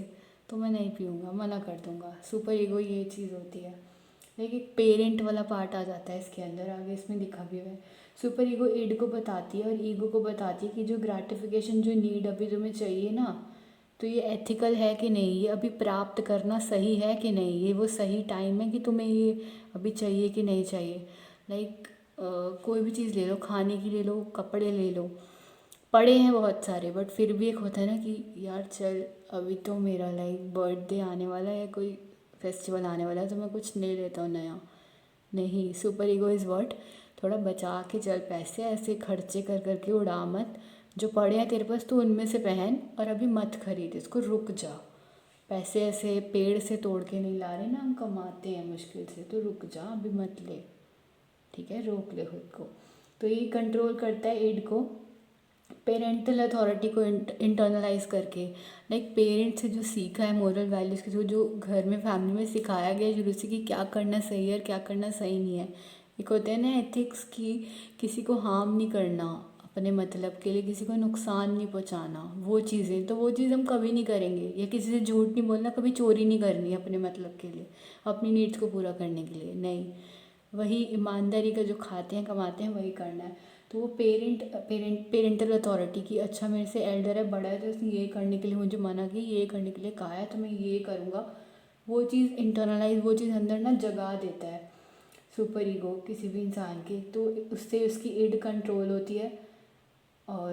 तो मैं नहीं पीऊँगा, मना कर दूँगा। सुपर ईगो ये चीज़ होती है। लेकिन एक पेरेंट वाला पार्ट आ जाता है इसके अंदर, आगे इसमें लिखा भी हुआ है। सुपर ईगो ईड को बताती है और ईगो को बताती है कि जो ग्रेटिफिकेशन, जो नीड अभी तुम्हें चाहिए ना, तो ये एथिकल है कि नहीं, ये अभी प्राप्त करना सही है कि नहीं, ये वो सही टाइम है कि तुम्हें ये अभी चाहिए कि नहीं चाहिए। लाइक कोई भी चीज़ ले लो, खाने की ले लो, कपड़े ले लो, पड़े हैं बहुत सारे, बट फिर भी एक होता है ना कि यार चल अभी तो मेरा लाइक बर्थडे आने वाला है, कोई फेस्टिवल आने वाला है तो मैं कुछ ले लेता हूँ नया। नहीं, सुपर ईगो इज़ व्हाट, थोड़ा बचा के चल पैसे, ऐसे खर्चे कर करके उड़ा मत, जो पड़े हैं तेरे पास तो उनमें से पहन, और अभी मत खरीद इसको, रुक जा। पैसे ऐसे पेड़ से तोड़ के नहीं ला रहे ना, हम कमाते हैं मुश्किल से, तो रुक जा अभी मत ले। ठीक है, रोक ले खुद को। तो ये कंट्रोल करता है ईड को, पेरेंटल अथॉरिटी को इंटरनलाइज करके। लाइक पेरेंट्स से जो सीखा है मोरल वैल्यूज़ के थ्रू, जो घर में फैमिली में सिखाया गया है शुरू से कि क्या करना सही है और क्या करना सही नहीं है। एक होते हैं ना एथिक्स की, किसी को हार्म नहीं करना अपने मतलब के लिए, किसी को नुकसान नहीं पहुंचाना, वो चीज़ें, तो वो चीज़ हम कभी नहीं करेंगे, या किसी से झूठ नहीं बोलना, कभी चोरी नहीं करनी अपने मतलब के लिए, अपनी नीड्स को पूरा करने के लिए नहीं, वही ईमानदारी का जो खाते हैं कमाते हैं वही करना है। तो वो पेरेंटल अथॉरिटी की, अच्छा मेरे से एल्डर है, बड़ा है, तो उसने ये करने के लिए मुझे मना की, ये करने के लिए कहा है तो मैं ये करूँगा, वो चीज़ इंटरनलाइज, वो चीज़ अंदर ना जगा देता है सुपर ईगो किसी भी इंसान के, तो उससे उसकी इड कंट्रोल होती है। और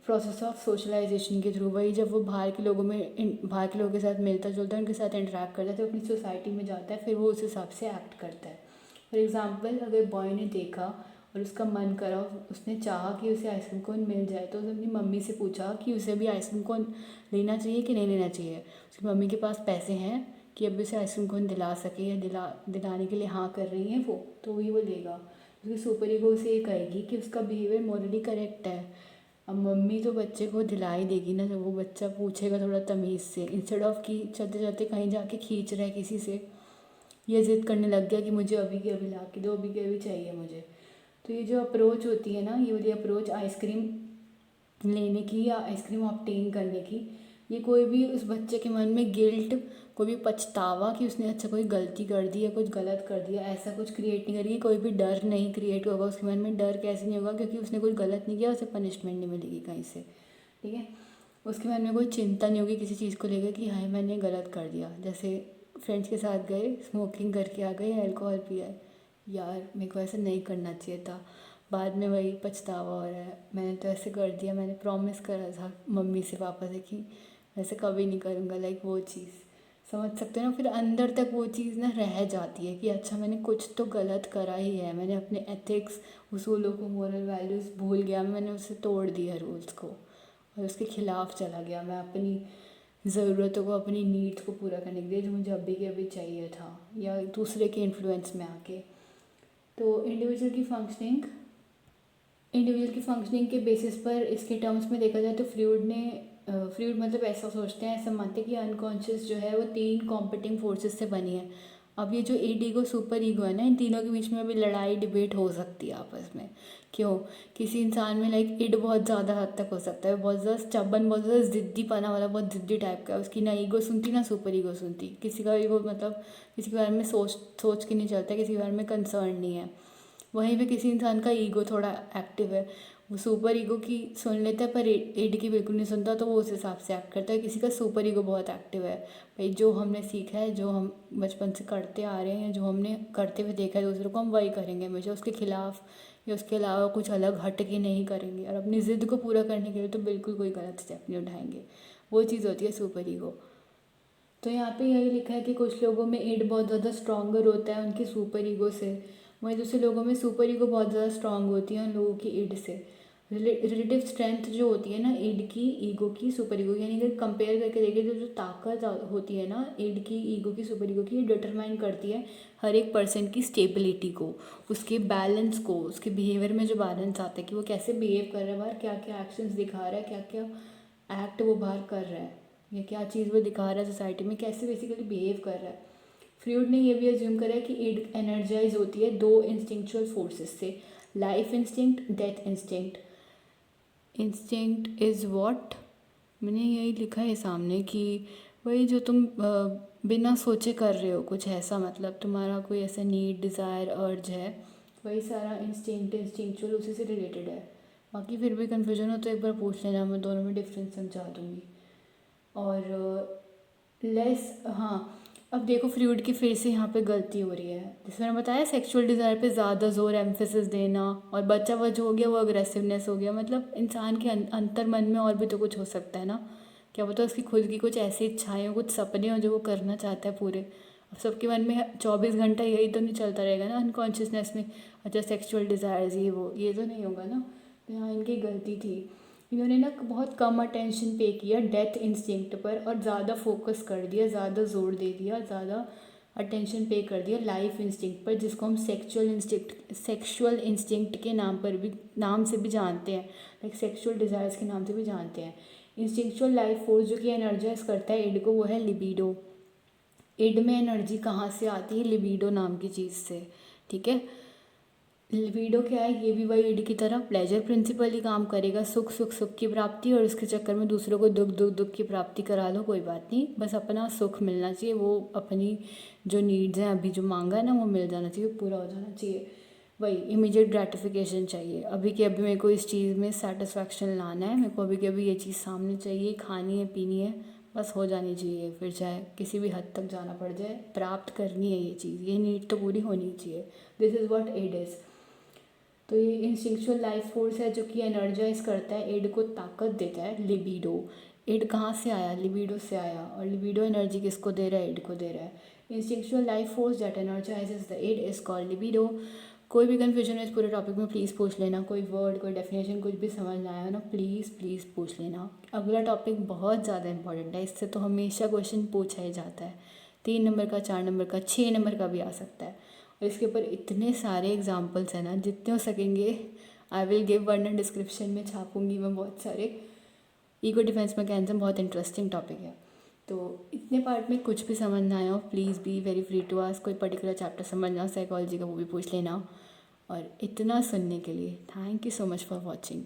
प्रोसेस ऑफ सोशलाइजेशन के थ्रू, वही जब वो बाहर के लोगों में बाहर के लोगों के साथ मिलता जुलता है, उनके साथ इंटरेक्ट करता है, तो अपनी सोसाइटी में जाता है, फिर वो उस हिसाब से एक्ट करता है। फॉर एग्ज़ाम्पल, अगर बॉय ने देखा और उसका मन करा, उसने चाहा कि उसे आइसक्रीम कोन मिल जाए, तो उसने अपनी मम्मी से पूछा कि उसे भी आइसक्रीम कोन लेना चाहिए कि नहीं लेना चाहिए। उसकी मम्मी के पास पैसे हैं कि अब उसे आइसक्रीम कोन दिला सके, या दिलाने के लिए हाँ कर रही हैं वो, तो वही वो लेगा। उसकी सुपर ईगो उसे ये कहेगी कि उसका बिहेवियर मॉरली करेक्ट है। अब मम्मी तो बच्चे को दिला ही देगी ना, जब वो बच्चा पूछेगा थोड़ा तमीज़ से, इंस्टेड ऑफ कि चलते चलते कहीं जाके खींच रहा है किसी से, ये ज़िद करने लग गया कि मुझे अभी के अभी ला के दो, अभी के अभी चाहिए मुझे। तो ये जो अप्रोच होती है ना, ये वाली अप्रोच आइसक्रीम लेने की या आइसक्रीम ऑब्टेन करने की, ये कोई भी उस बच्चे के मन में गिल्ट, कोई भी पछतावा कि उसने अच्छा कोई गलती कर दी या कुछ गलत कर दिया, ऐसा कुछ क्रिएट नहीं करेगी। कोई भी डर नहीं क्रिएट होगा उसके मन में, डर कैसे नहीं होगा, क्योंकि उसने कुछ गलत नहीं किया, उसे पनिशमेंट नहीं मिलेगी कहीं से। ठीक है, उसके मन में कोई चिंता नहीं होगी किसी चीज़ को लेकर कि हाय मैंने गलत कर दिया। जैसे फ्रेंड्स के साथ गए, स्मोकिंग करके आ गए, अल्कोहल पिया है, यार मेरे को ऐसा नहीं करना चाहिए था, बाद में वही पछतावा हो रहा है, मैंने तो ऐसे कर दिया, मैंने प्रॉमिस करा था मम्मी से पापा से कि वैसे कभी नहीं करूँगा, लाइक वो चीज़ समझ सकते हो ना। फिर अंदर तक वो चीज़ ना रह जाती है कि अच्छा मैंने कुछ तो गलत करा ही है, मैंने अपने एथिक्स, उसूलों को, मोरल वैल्यूज़ भूल गया, मैंने उसे तोड़ दिया रूल्स को और उसके खिलाफ चला गया। मैं अपनी ज़रूरतों को, अपनी नीड्स को पूरा करने के लिए जो मुझे अभी के अभी चाहिए था, या दूसरे के इन्फ्लुएंस में आके। तो इंडिविजुअल की फंक्शनिंग के बेसिस पर इसके टर्म्स में देखा जाए तो फ्रूड मतलब ऐसा सोचते हैं, ऐसा मानते हैं कि अनकॉन्शियस जो है वो 3 कॉम्पिटिंग फोर्सेस से बनी है। अब ये जो ईड ईगो सुपर ईगो है ना, इन तीनों के बीच में अभी लड़ाई डिबेट हो सकती है आपस में। क्यों? किसी इंसान में लाइक ईड बहुत ज़्यादा हद तक हो सकता है, बहुत ज़्यादा स्टबन, बहुत ज़्यादा ज़िद्दी पना वाला, बहुत ज़िद्दी टाइप का, उसकी ना ईगो सुनती ना सुपर ईगो सुनती। किसी का ईगो मतलब किसी के बारे में सोच के नहीं चलता, किसी के बारे में कंसर्न नहीं है। वहीं पे किसी इंसान का ईगो थोड़ा एक्टिव है, वो सुपर ईगो की सुन लेता है पर ईड की बिल्कुल नहीं सुनता, तो वो उस हिसाब से एक्ट करता है। किसी का सुपर ईगो बहुत एक्टिव है, भाई जो हमने सीखा है, जो हम बचपन से करते आ रहे हैं, जो हमने करते हुए देखा है दूसरों को, हम वही करेंगे हमेशा, उसके खिलाफ या उसके अलावा कुछ अलग हट के नहीं करेंगे, और अपनी ज़िद को पूरा करने के लिए तो बिल्कुल कोई गलत स्टेप नहीं उठाएंगे। वो चीज़ होती है सुपर ईगो। तो यहाँ पे यही लिखा है कि कुछ लोगों में ईड बहुत ज़्यादा स्ट्रॉन्गर होता है उनकी सुपर ईगो से, वहीं दूसरे लोगों में सुपर ईगो बहुत ज़्यादा स्ट्रांग होती है उन लोगों की ईड से। रिलेटिव स्ट्रेंथ जो होती है ना ईड की, ईगो की, सुपर ईगो की, यानी अगर कंपेयर करके देखें तो जो ताकत होती है ना ईड की, ईगो की, सुपर ईगो की, ये डिटरमाइन करती है हर एक पर्सन की स्टेबिलिटी को, उसके बैलेंस को, उसके बिहेवियर में जो बैलेंस आता है कि वो कैसे बिहेव कर रहा है बाहर, क्या क्या एक्शंस दिखा रहा है, क्या क्या एक्ट वो बाहर कर रहा है, या क्या चीज़ वो दिखा रहा है सोसाइटी में, कैसे बेसिकली बिहेव कर रहा है। फ्रूड ने ये भी अज्यूम करा है कि ईड एनर्जाइज होती है 2 इंस्टिंक्चुअल फोर्सेस से, life instinct, death instinct. Instinct is what, मैंने यही लिखा है सामने कि वही जो तुम बिना सोचे कर रहे हो कुछ ऐसा, मतलब तुम्हारा कोई ऐसा नीड, डिज़ायर, अर्ज है, वही सारा इंस्टिंक्चुअल उसी से रिलेटेड है। बाकी फिर भी कन्फ्यूजन हो तो एक बार पूछ लेना, मैं दोनों में डिफरेंस समझा दूँगी। और हाँ, अब देखो फ्रूड की फिर से यहाँ पे गलती हो रही है, जैसे मैंने बताया सेक्सुअल डिज़ायर पे ज़्यादा जोर एम्फेसिस देना, और बच्चा जो हो गया वो अग्रेसिवनेस हो गया। मतलब इंसान के अंतर मन में और भी तो कुछ हो सकता है ना, क्या पता उसकी खुद की कुछ ऐसी इच्छाएं हो, कुछ सपने हो जो वो करना चाहता है पूरे। अब सबके मन में 24 घंटा यही तो नहीं चलता रहेगा ना अनकॉन्शियसनेस में, अच्छा सेक्सुअल डिज़ायर्स ये तो नहीं होगा ना। तो यहाँ इनकी गलती थी, इन्होंने ना बहुत कम अटेंशन पे किया डेथ इंस्टिंक्ट पर और ज़्यादा फोकस कर दिया, ज़्यादा जोर दे दिया, ज़्यादा अटेंशन पे कर दिया लाइफ इंस्टिंक्ट पर, जिसको हम सेक्सुअल इंस्टिंक्ट के नाम से भी जानते हैं, लाइक सेक्सुअल डिज़ायर्स के नाम से भी जानते हैं। इंस्टिंक्चुअल लाइफ फोर्स जो कि एनर्जाइज करता है इड को, वो है लिबिडो। इड में एनर्जी कहाँ से आती है? लिबिडो नाम की चीज़ से, ठीक है। लिबिडो क्या है? ये भी वही ईड की तरह प्लेजर प्रिंसिपल ही काम करेगा, सुख की प्राप्ति, और उसके चक्कर में दूसरों को दुख की प्राप्ति करा लो, कोई बात नहीं, बस अपना सुख मिलना चाहिए, वो अपनी जो नीड्स हैं अभी जो मांगा है ना वो मिल जाना चाहिए, पूरा हो जाना चाहिए, वही इमीडिएट ग्रेटिफिकेशन चाहिए। अभी के अभी मेरे को इस चीज़ में सेटिस्फैक्शन लाना है, मेरे को अभी के अभी ये चीज़ सामने चाहिए, खानी है, पीनी है, बस हो जानी चाहिए, फिर चाहे किसी भी हद तक जाना पड़ जाए, प्राप्त करनी है ये चीज़, ये नीड तो पूरी होनी चाहिए। This is what id is. तो ये इंस्टिंक्चुअल लाइफ फोर्स है जो कि एनर्जाइज करता है, इड को ताकत देता है, लिबिडो। इड कहाँ से आया? लिबिडो से आया, और लिबिडो एनर्जी किसको दे रहा है? इड को दे रहा है। Instinctual life force that energises the id is called libido. कोई भी कन्फ्यूजन है इस पूरे टॉपिक में प्लीज़ पूछ लेना, कोई वर्ड, कोई डेफिनेशन कुछ भी समझ ना आया हो ना, प्लीज़ पूछ लेना। अगला टॉपिक बहुत ज़्यादा इंपॉर्टेंट है, इससे तो हमेशा क्वेश्चन पूछा ही जाता है, 3 नंबर का, 4 नंबर का, 6 नंबर का भी आ सकता है, और इसके ऊपर इतने सारे एग्जाम्पल्स हैं ना, जितने हो सकेंगे आई विल गिव, वरना डिस्क्रिप्शन में छापूंगी मैं बहुत सारे। ईगो डिफेंस मैकेनिज्म बहुत इंटरेस्टिंग टॉपिक है, तो इतने पार्ट में कुछ भी समझ ना आया हो please be very free to ask, कोई पर्टिकुलर चैप्टर समझना साइकोलॉजी का वो भी पूछ लेना। और इतना सुनने के लिए thank you so much for watching.